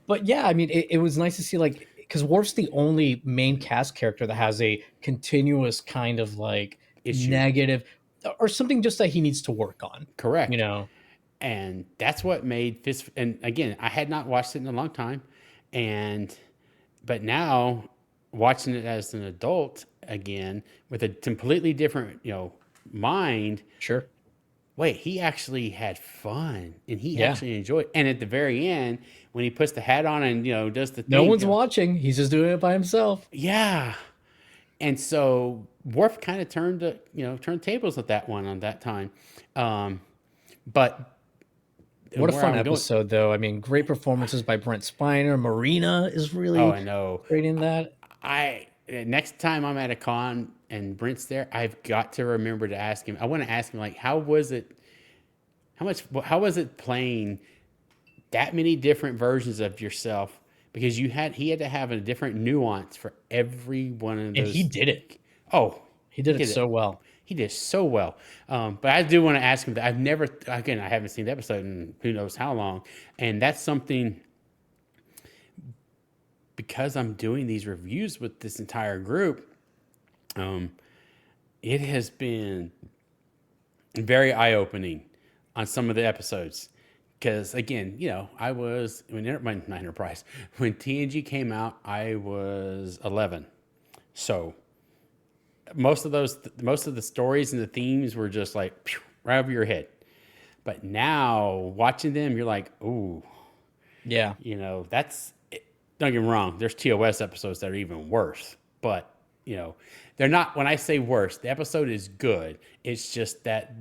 But yeah, I mean, it was nice to see, like, because Worf's the only main cast character that has a continuous kind of like negative or something just that he needs to work on. Correct. You know, and that's what made this. And again, I had not watched it in a long time, but now watching it as an adult again with a completely different, you know, mind. Sure. Wait, he actually had fun and he actually enjoyed it. And at the very end, when he puts the hat on and, you know, does the thing. No one's watching. He's just doing it by himself. Yeah. And so Worf kind of turned tables at that one on that time. But what a fun episode, though. I mean, great performances by Brent Spiner. Marina is really great in that. Next time I'm at a con and Brent's there, I've got to remember to ask him. I want to ask him, like, how was it playing that many different versions of yourself? Because he had to have a different nuance for every one of those. And he did it. Oh, he did it so well. He did so well. But I do want to ask him that. I haven't seen the episode in who knows how long. And that's something, because I'm doing these reviews with this entire group, it has been very eye-opening on some of the episodes. Because, again, you know, when TNG came out, I was 11. So most of the stories and the themes were just like right over your head. But now watching them, you're like, ooh. Yeah. You know, don't get me wrong, there's TOS episodes that are even worse. But, you know, they're not, when I say worse, the episode is good. It's just that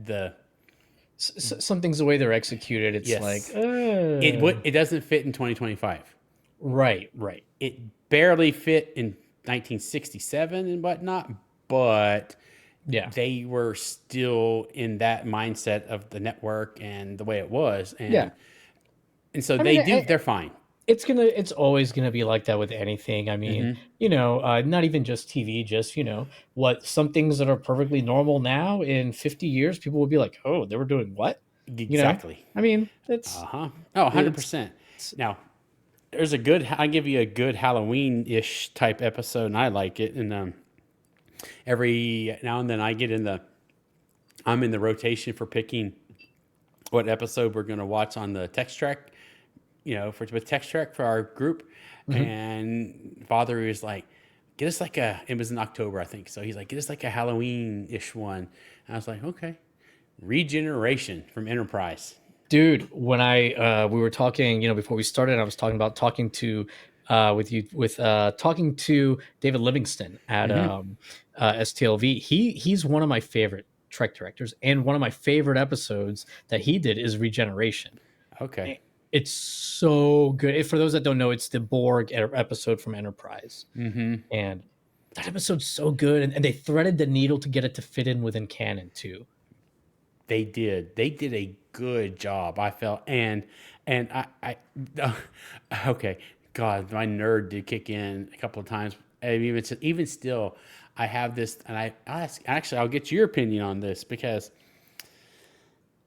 some things, the way they're executed, it's like it doesn't fit in 2025. Right. It barely fit in 1967 and whatnot, but they were still in that mindset of the network and the way it was, and so they're fine. It's always gonna be like that with anything. I mean, you know, not even just TV, just, you know, some things that are perfectly normal now, in 50 years, people will be like, oh, they were doing what? Exactly. You know? I mean, it's 100%. Now, I'll give you a good Halloween-ish type episode, and I like it. And every now and then I get in the I'm in the rotation for picking what episode we're going to watch on the tex-trek, for with tex-trek for our group. Mhm. And Father was like, get us like it was in October, I think. So he's like, get us like a Halloween-ish one. And I was like, okay. Regeneration from Enterprise. Dude, when I we were talking, before we started, I was talking about talking to with talking to David Livingston at Mm-hmm. STLV. He's one of my favorite Trek directors, and one of my favorite episodes that he did is Regeneration. Okay. It's so good. For those that don't know, it's the Borg episode from Enterprise, Mm-hmm. and that episode's so good, and they threaded the needle to get it to fit in within canon too. They did. They did a good job, I felt. And okay. God, my nerd did kick in a couple of times. And even still, I have this, and I'll get your opinion on this because,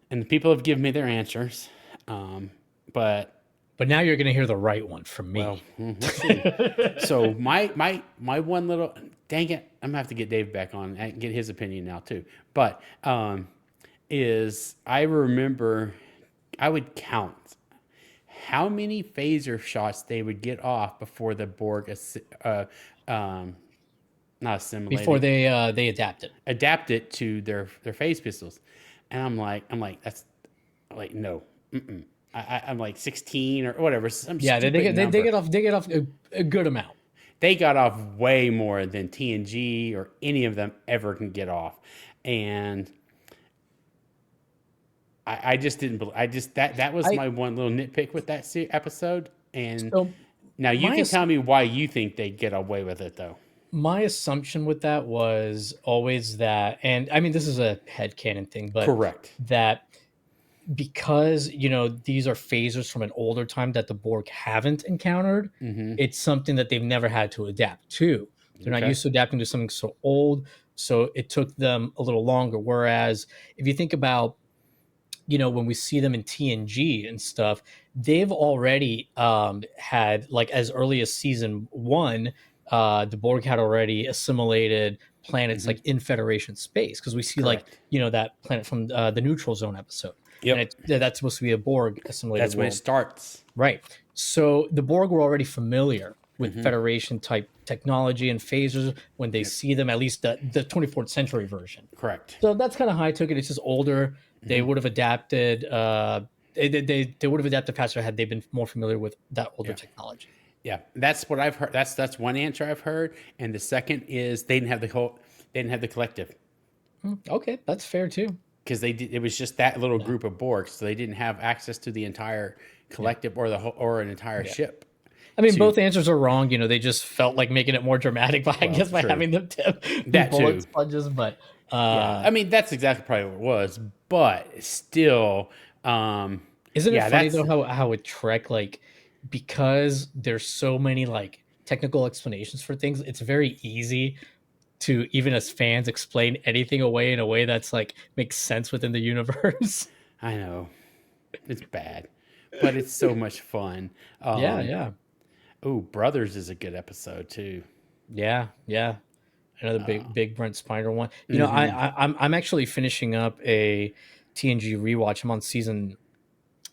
and the people have given me their answers, but But now you're going to hear the right one from well, me. we'll see. So my one little, dang it, I'm gonna have to get Dave back on and get his opinion now too. But is I remember I would count how many phaser shots they would get off before the Borg not Before assimilated, they adapted. adapt it to their phase pistols. And I'm like that's like no. Mm-mm. I'm like 16 or whatever, some Yeah, stupid they number. get off a good amount. They got off way more than TNG or any of them ever can get off. And I just didn't believe. That was I my one little nitpick with that episode. And so now you my can tell me why you think they get away with it, though. my assumption with that was always that, and I mean this is a headcanon thing, but Correct. that because these are phasers from an older time that the Borg haven't encountered, Mm-hmm. it's something that they've never had to adapt to. They're not Okay. used to adapting to something so old, so it took them a little longer. Whereas if you think about when we see them in TNG and stuff, they've already had, like, as early as season one, the Borg had already assimilated planets Mm-hmm. like in Federation space, because we see, like, Correct. that planet from the Neutral Zone episode, and Yep. that's supposed to be a Borg assimilated That's when it world, starts. right? So the Borg were already familiar with Mm-hmm. Federation type technology and phasers when they Yep. see them, at least the 24th century version. Correct. So that's kind of how I took it. It's just older. They Mm-hmm. would have adapted. They would have adapted faster had they been more familiar with that older Yeah. technology. Yeah. That's what I've heard. That's one answer I've heard. And the second is they didn't have the collective. Okay, that's fair too. Because it was just that little Yeah, group of Borgs, so they didn't have access to the entire yeah, collective or the whole, or an entire yeah. ship. I mean, To both answers are wrong. They just felt like making it more dramatic by, I well, guess, by true having them be that bullet too. sponges. But Yeah, I mean that's exactly probably what it was, but still, isn't it yeah, funny that's though how with Trek, like, because there's so many like technical explanations for things, it's very easy to, even as fans, explain anything away in a way that's like makes sense within the universe. I know it's bad, but it's so much fun. Yeah, yeah, Oh, Brothers is a good episode too. yeah, yeah. Another Uh, big Brent Spiner one. mm-hmm. I'm actually finishing up a TNG rewatch. I'm on season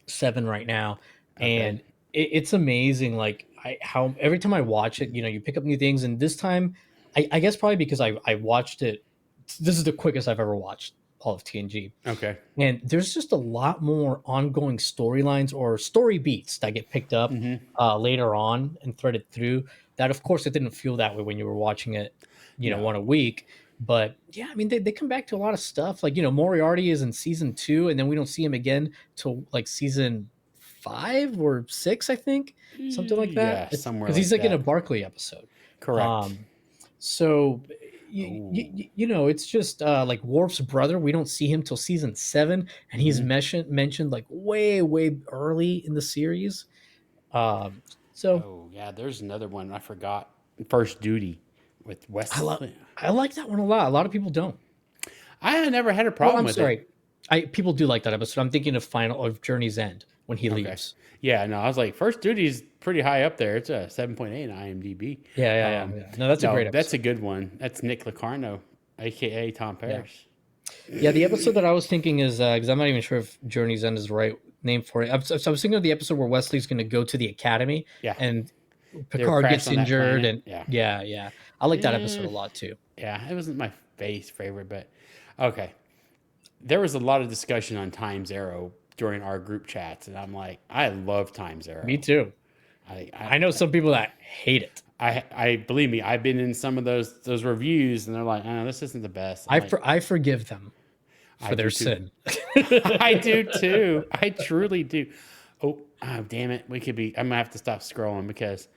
7 right now, Okay. and it's amazing. Like, how every time I watch it, you pick up new things. And this time, I guess probably because I watched it. This is the quickest I've ever watched all of TNG. Okay. And there's just a lot more ongoing storylines or story beats that get picked up Mm-hmm. later on and threaded through. That, of course, it didn't feel that way when you were watching it, one a No. week. But yeah, I mean, they come back to a lot of stuff. Like, Moriarty is in season 2, and then we don't see him again till like season 5 or 6, I think, something like that. Yeah, It's somewhere because he's like like in a that. Barkley episode. Correct. Um, so Oh. it's just like Worf's brother. We don't see him till season 7, and he's Mm-hmm. mentioned like way early in the series. Um, so Oh yeah, there's another one I forgot. First Duty with I love Wesley. I like that one a lot. A lot of people don't. I never had a Oh, problem I'm with it. sorry. I People do like that episode. I'm thinking of Final of Journey's End when he Okay. leaves. Yeah, no, I was like, First Duty is pretty high up there. It's a 7.8 on IMDb. Yeah. No, that's a No, great that's episode. a good one. That's Nick Locarno, aka Tom Yeah. Paris. Yeah, the episode that I was thinking is because I'm not even sure if Journey's End is the right name for it. So I was thinking of the episode where Wesley's going to go to the academy Yeah, and they're Picard crashed gets on that injured, planet. and Yeah. yeah, I like that episode Eh, a lot too. yeah, it wasn't my favorite, but okay. There was a lot of discussion on Times Arrow during our group chats, and I'm like, I love Times Me Arrow. too. I, I, I know some people that hate it. I believe me, I've been in some of those reviews, and they're like, oh, this isn't the best. I'm like, I forgive them I for do their too. sin. I do too. I truly do. Oh, damn it. We could be. I'm gonna have to stop scrolling because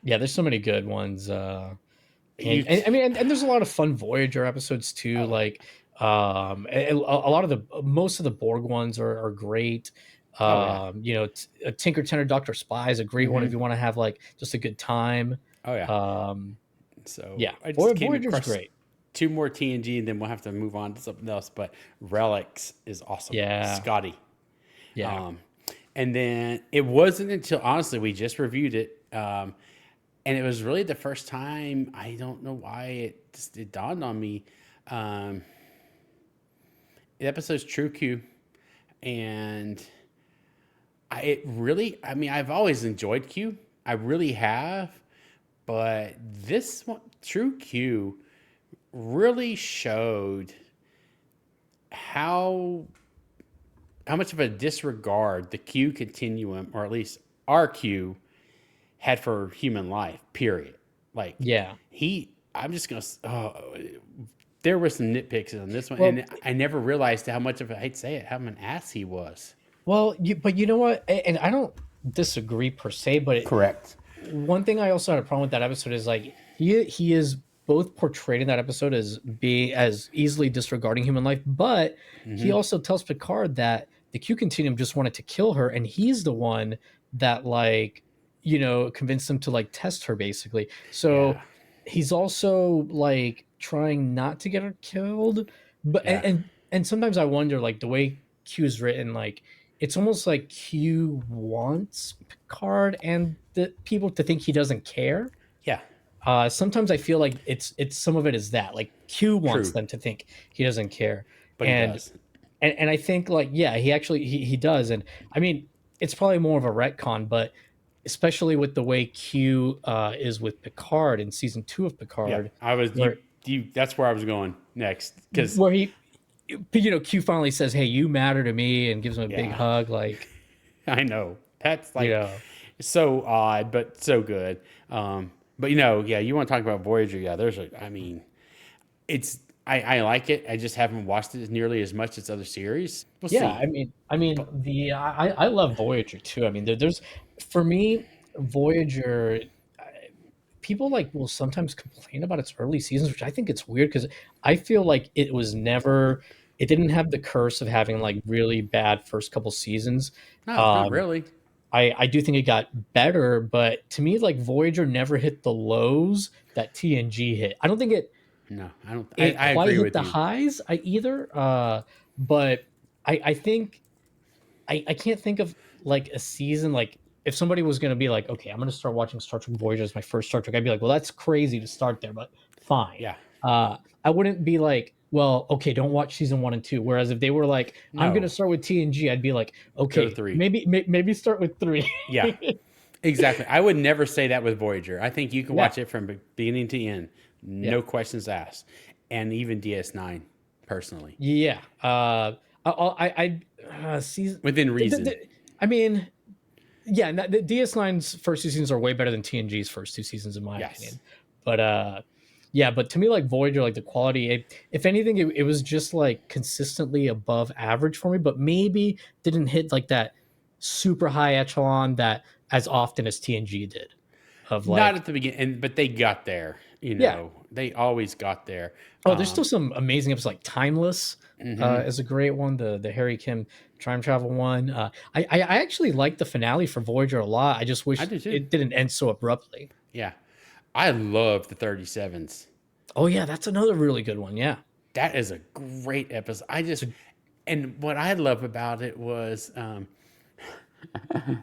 Yeah, there's so many good ones. you. I mean, and there's a lot of fun Voyager episodes too. Oh, Like, a lot of the most of the Borg ones are great. oh yeah. You know, Tinker Tenor Doctor Spy is a great one if Hmm. you want to have like just a good time. Oh yeah. Um, So yeah, I just came Voyager's across great. two more TNG, and then we'll have to move on to something else. But Relics is awesome. Yeah, Scotty. yeah. Um, and then it wasn't until honestly we just reviewed it, and it was really the first time. I don't know why it dawned on me. Um, the episode's True Q, and it really. I mean, I've always enjoyed Q. I really have, but this one, True Q, really showed how how much of a disregard the Q continuum, or at least our Q, had for human life. Period. Like Yeah. I'm just gonna. Oh, there were some nitpicks on this one, Well, and I never realized how much of a, I hate to say it, how of an ass he was. but you know what? And I don't disagree per se, but Correct. one thing I also had a problem with that episode is like he is both portrayed in that episode as being as easily disregarding human life, but he Mm-hmm. also tells Picard that the Q Continuum just wanted to kill her, and he's the one that like convinced him to like test her basically. So Yeah. he's also like trying not to get her killed, but Yeah. and sometimes I wonder like the way Q is written, like it's almost like Q wants Picard and the people to think he doesn't care. Yeah. Sometimes I feel like it's some of it is that like Q wants True. them to think he doesn't care, But he and does. and I think like yeah, he actually he does, and I mean it's probably more of a retcon, but especially with the way Q is with Picard in season 2 of Yeah. Picard, I was where you. That's where I was going next because where he Q finally says, "Hey, you matter to me," and gives him a big yeah, hug, like I know that's you like know. so odd, but so good. But yeah, you want to talk about Voyager? Yeah, I mean, it's I like it. I just haven't watched it nearly as much as other series. We'll Yeah, see. I mean But the I love Voyager too. I mean, there's for me Voyager. People like will sometimes complain about its early seasons, which I think it's weird because I feel like it didn't have the curse of having like really bad first couple seasons. no, not Um, really. I do think it got better, but to me, like Voyager never hit the lows that TNG hit. I don't think No, I don't. it I quite agree hit with the you. highs I either. But I think I can't think of like a season like if somebody was going to be like, okay, I'm going to start watching Star Trek Voyager as my first Star Trek, I'd be like, well, that's crazy to start there, but fine. Yeah, I wouldn't be like, well, okay, don't watch season 1 and 2. Whereas if they were like, I'm going to no, start with TNG, I'd be like, go to okay, three. maybe start with 3. Yeah, exactly. I would never say that with Voyager. I think you can Yeah, watch it from beginning to end, yeah, no questions asked, and even DS9 personally yeah. Season. within reason. I mean, yeah, the DS9's first 2 seasons are way better than TNG's first 2 seasons, in my Yes. opinion. But yeah, but to me, like Voyager, like the quality, if anything, it was just like consistently above average for me, but maybe didn't hit like that super high echelon that as often as TNG did. Of Not like, at the beginning, but they got there. yeah, They always got there. oh, there's still some amazing episodes like Timeless. Mhm. Is a great one. The Harry Kim time travel one. I actually like the finale for Voyager a lot. I just I wish do too. it didn't end so abruptly. Yeah, I love the 37s. Oh yeah, that's another really good one. Yeah. That is a great episode. So And what I love about it was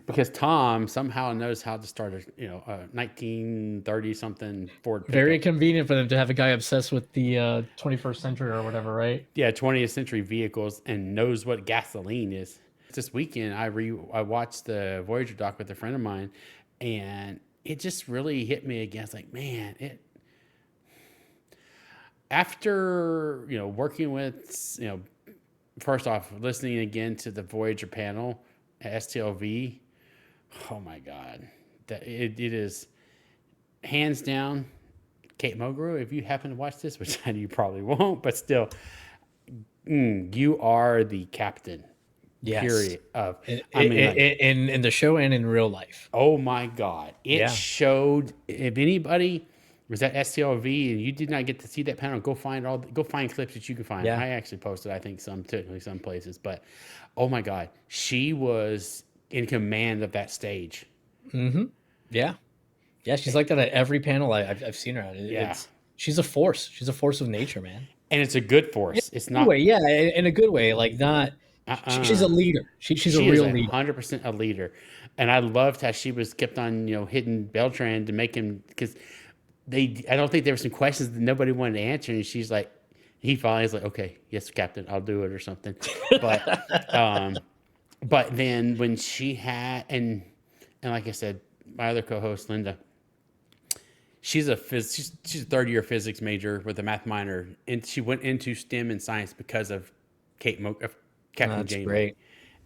because Tom somehow knows how to start a 1930 something Ford Very pickup. convenient for them to have a guy obsessed with the 21st century or whatever, right? Yeah, 20th century vehicles and knows what gasoline is. This weekend, I watched the Voyager doc with a friend of mine, and it just really hit me again. It's like, man, it after working with first off listening again to the Voyager panel at STLV. Oh my God, that it is hands down. Kate Mulgrew, if you happen to watch this, which I know you probably won't, but still, you are the captain. Yes. Period. Of In, I mean, like, in the show and in real life. oh my God, it Yeah. showed. If anybody was at STLV and you did not get to see that panel, go find clips that you can find. Yeah. I actually posted, I think, some technically some places, but oh my God, she was in command of that stage. Mm-hmm. Yeah. Yeah. She's like that at every panel I've seen her at. Yeah, She's a force. She's a force of nature, man. and it's a good In force. It's a good not. way, yeah, in a good way. Like not, she's Uh-uh. a leader. She's a She is real leader. 100% a leader, and I loved how she was kept on hitting Beltran to make him because I don't think there were some questions that nobody wanted to answer, and she's like, he finally is like, okay, yes, Captain, I'll do it or something, but um, but then when she had and like I said, my other co-host Linda, she's a third-year physics major with a math minor, and she went into STEM and science because of Captain That's Janeway, great.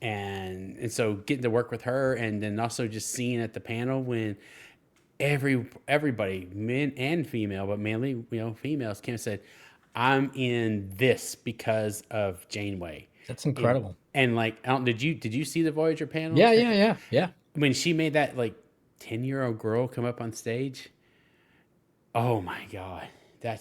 and so getting to work with her, and then also just seeing at the panel when everybody, men and female, but mainly females, came and said, "I'm in this because of Janeway." That's And, incredible. and like, did you see the Voyager panel Yeah, yeah, yeah, yeah. when she made that like 10-year-old girl come up on stage? Oh my God, that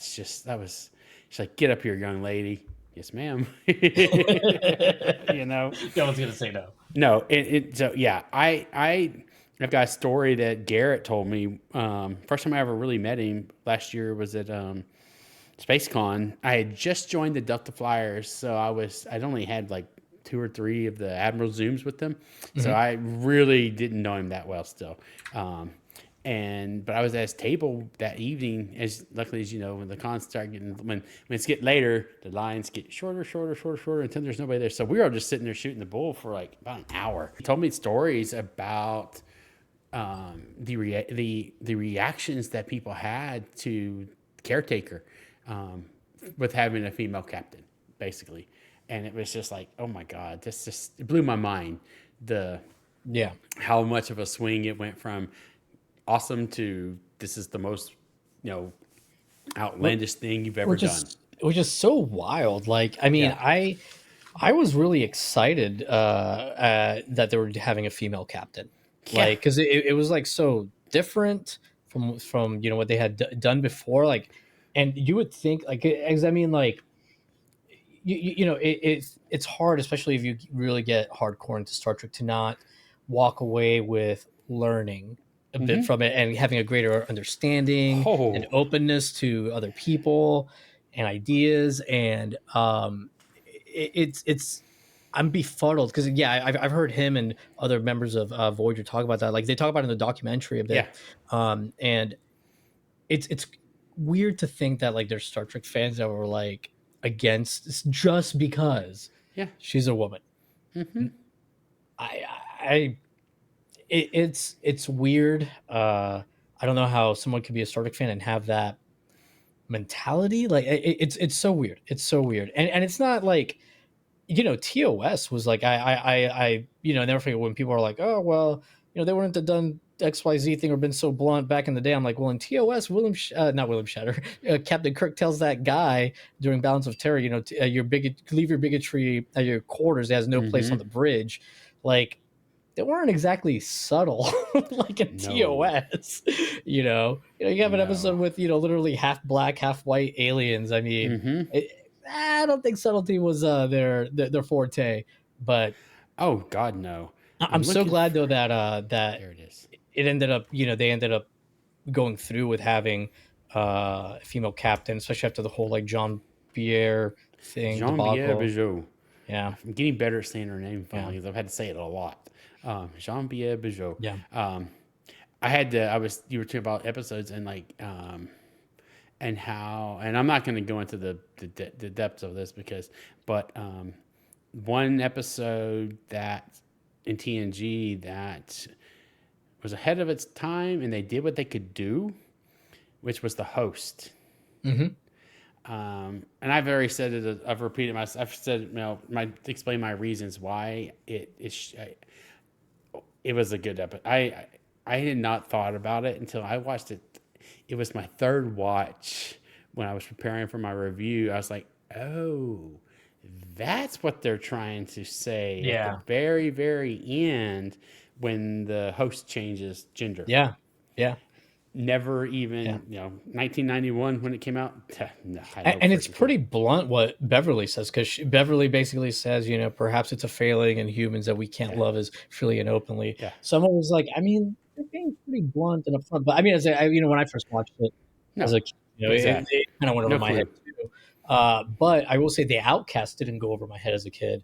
was. She's like, "Get up here, young lady." Yes, ma'am. you know. No one's gonna say no. No, so yeah, I've got a story that Garrett told me. First time I ever really met him last year was at SpaceCon. I had just joined the Delta Flyers, so I'd only had like two or three of the Admiral Zooms with them, so Mhm. I really didn't know him that well still. But I was at his table that evening. As luckily as when the cons start getting when it's get later, the lines get shorter until there's nobody there. So we were all just sitting there shooting the bull for like about an hour. He told me stories about the reactions that people had to caretaker um, with having a female captain, basically, and it was just like, oh my God, this just it blew my mind. The Yeah. How much of a swing it went from awesome to this is the most you know outlandish thing you've ever done. Which is so wild. Like, I mean, Yeah, I was really excited that they were having a female captain, yeah. like because it was like so different from what they had done before. Like, and you would think like, as I mean, like it's hard, especially if you really get hardcore into Star Trek, to not walk away with learning a bit Mm-hmm. from it and having a greater understanding and Oh, openness to other people and ideas. And it's I'm befuddled because yeah, I've heard him and other members of Voyager talk about that. Like they talk about it in the documentary a yeah, bit, and it's weird to think that like there's Star Trek fans that were like against just because yeah. she's a woman. Mm-hmm. I, I it's weird. I don't know how someone could be a Star Trek fan and have that mentality. Like it's so weird. It's so weird, and it's not like TOS was like I never forget when people are like, oh well, they wouldn't have done XYZ thing or been so blunt back in the day. I'm like, well, in TOS, not William Shatter, Captain Kirk tells that guy during Balance of Terror, leave your bigotry at your quarters. It has no place on Mm-hmm. the bridge. Like they weren't exactly subtle like in No, TOS. You have an no. episode with literally half black, half white aliens. I mean, Mm-hmm. I don't think subtlety was their forte, but Oh God, no. I'm I'm so looking glad for. though that There it is. it ended up they ended up going through with having a female captain, especially after the whole like Jean Pierre thing Jean Pierre debacle. Bijou. Yeah, I'm getting better at saying her name yeah. finally because I've had to say it a lot. Jean-Pierre Bijot. Yeah. I had to. You were talking about episodes and and how, and I'm not going to go into the depths of this but one episode that in TNG that was ahead of its time and they did what they could do, which was the host. Mm-hmm. And I've already said it. I've repeated myself. I've said, explain my reasons why it was a good episode. I had not thought about it until I watched it. It was my third watch when I was preparing for my review. I was like, oh, that's what they're trying to say at the Yeah. very, very end when the host changes gender. Yeah. Yeah. Never Yeah. even, 1991 when it came out. No, I had no And it's freaking clue. pretty blunt what Beverly says, because Beverly basically says, perhaps it's a failing in humans that we can't Yeah, love as freely and openly. yeah. Someone was like, I mean, they're being pretty blunt and upfront. But I mean, when I first watched it as No, a kid, exactly. it kind of went over No my head clue. too. But I will say the Outcast didn't go over my head as a kid.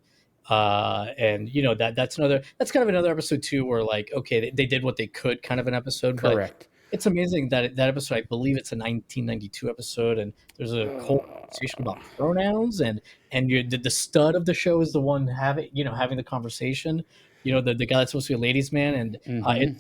And that's kind of another episode too, where like, okay, they did what they could, kind of an episode, but Correct. it's amazing that episode. I believe it's a 1992 episode, and there's a whole conversation about pronouns, and the stud of the show is the one having the conversation. The guy that's supposed to be a ladies' man, and Mm-hmm.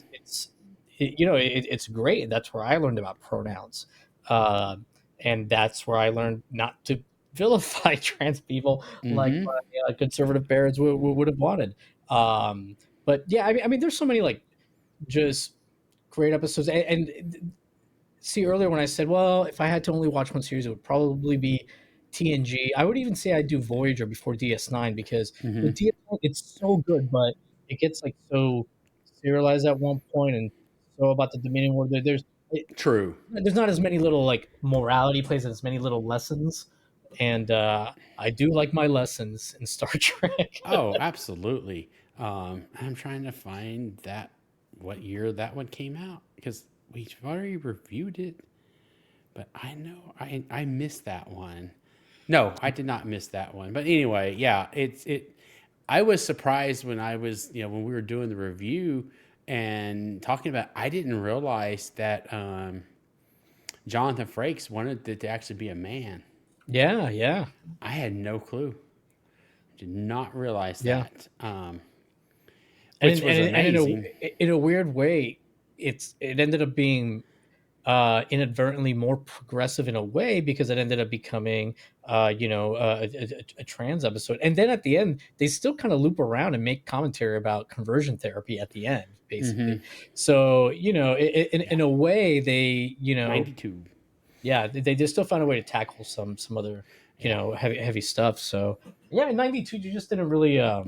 it's great. That's where I learned about pronouns, uh, and that's where I learned not to vilify trans people like Mm-hmm. my conservative parents would have wanted. But yeah, I mean, there's so many like just great episodes. And see, earlier when I said, well, if I had to only watch one series, it would probably be TNG. I would even say I'd do Voyager before DS9, because Mm-hmm. with DS9, it's so good, but it gets like so serialized at one point and so about the Dominion War. True. There's not as many little like morality plays and as many little lessons. And I do like my lessons in Star Trek. Oh, absolutely. I'm trying to find what year that one came out because we've already reviewed it, but I know I missed that one. No, I did not miss that one. But anyway, yeah, it. I was surprised when I was when we were doing the review and talking about. I didn't realize that Jonathan Frakes wanted it to actually be a man. Yeah, yeah, I had no clue. Did not realize yeah. that. and Which was and amazing. in a weird way, it ended up being inadvertently more progressive in a way, because it ended up becoming a trans episode, and then at the end they still kind of loop around and make commentary about conversion therapy at the end, Mm-hmm. basically. So Yeah, in a way they 92. yeah, they just still found a way to tackle some other Yeah, heavy stuff. So yeah, in 92 you just didn't really no.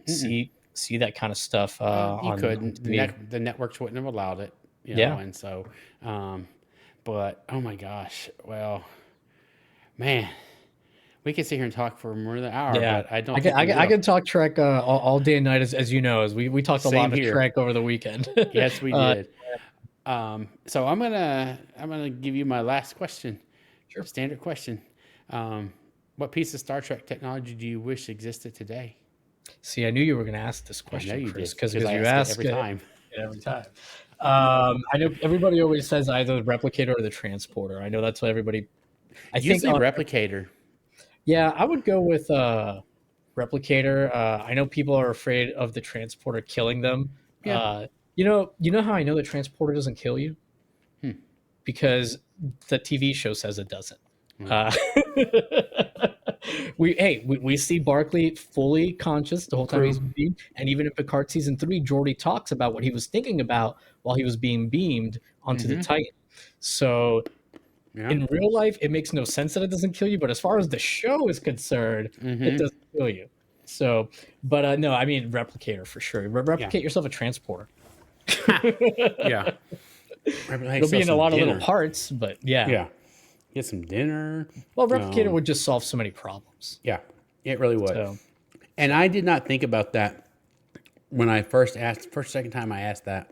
Mm-mm. see that kind of stuff You on couldn't. TV. The networks wouldn't have allowed it, Yeah. and so, um, but oh my gosh, well, man, we could sit here and talk for more than an hour, Yeah, but I don't think we I will. can talk Trek all day and night, as you know, as we talked a Same lot of here. Trek over the weekend. Yes, we uh, did. So I'm gonna give you my last question. sure. Standard question. Um, what piece of Star Trek technology do you wish existed today? See, I knew you were going to ask this I know question, you Chris, did because because I you ask it ask every it time. every time. I know everybody always says either the replicator or the transporter. I know that's what everybody. I think. Usually replicator. Yeah, I would go with replicator. I know people are afraid of the transporter killing them. Yeah. You know how I know the transporter doesn't kill you? Hmm. Because the TV show says it doesn't. Mm. Uh, we see Barclay fully conscious the whole time he's Crew. beamed, and even in Picard season 3, Geordi talks about what he was thinking about while he was being beamed onto the Mm-hmm. Titan. So Yeah. in real life, it makes no sense that it doesn't kill you, but as far as the show is concerned, it Mm-hmm. doesn't kill you. So, but no, I mean replicator for sure. Yeah. Replicate yourself a transporter. Yeah. It'll be in a lot of little parts, but yeah. Yeah. Get some dinner. Well, replicator would just solve so many problems. Yeah. It really would. So And I did not think about that when I second time I asked that.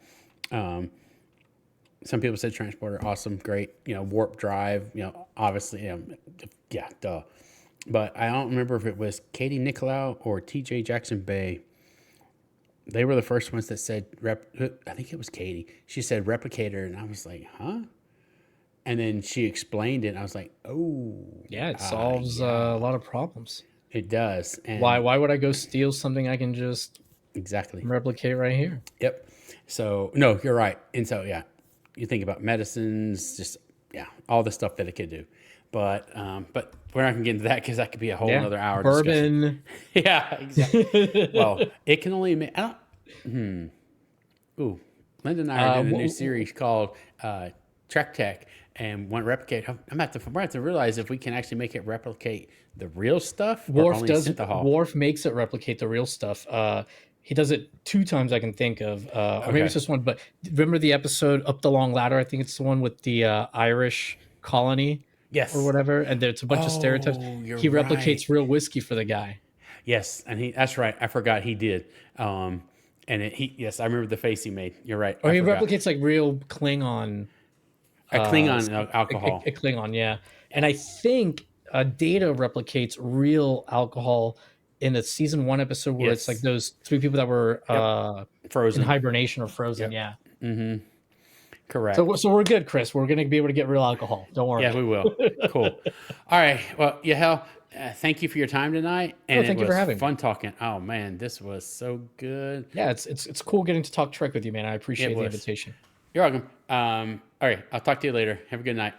Some people said transporter, awesome, great, warp drive, obviously, yeah, duh. But I don't remember if it was Katie Nicolau or T.J. Jackson Bay they were the first ones that said I think it was Katie. She said replicator, and I was like, huh? And then she explained it, and I was like, oh. Yeah, it solves a lot of problems. It does. And Why would I go steal something I can just exactly replicate right here? Yep. So no, you're right. And so yeah, you think about medicines, just all the stuff that it could do. But we're not gonna get into that because that could be a whole another hour. Bourbon. Yeah, exactly. Well, it can only make. Ooh, Linda and I are doing a new series called Trek Tech, and want to replicate. We're gonna have to realize if we can actually make it replicate the real stuff. Worf does. Worf makes it replicate the real stuff. He does it 2 times I can think of, or maybe it's just one. But remember the episode Up the Long Ladder? I think it's the one with the Irish colony. Yes. Or whatever, and there's a bunch of stereotypes. He replicates real whiskey for the guy. Yes, and that's right. I forgot he did. And yes, I remember the face he made. You're right. Or he replicates like real Klingon. A Klingon alcohol. A Klingon, yeah. And I think Data replicates real alcohol in the season 1 episode where it's like those 3 people that were frozen in hibernation or frozen. Yep. Yeah. Mm-hmm. Correct. So we're good, Chris. We're going to be able to get real alcohol. Don't worry. Yeah, we will. Cool. All right. Well, Yahel, thank you for your time tonight. And thank you for having me. Fun talking. Oh man, this was so good. Yeah, it's cool getting to talk Trek with you, man. I appreciate the invitation. You're welcome. All right. I'll talk to you later. Have a good night.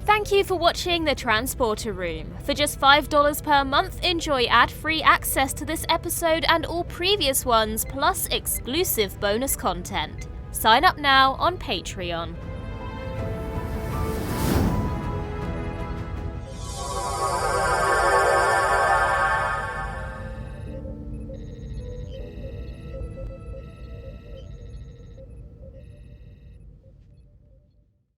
Thank you for watching The Transporter Room. For just $5 per month, enjoy ad-free access to this episode and all previous ones, plus exclusive bonus content. Sign up now on Patreon.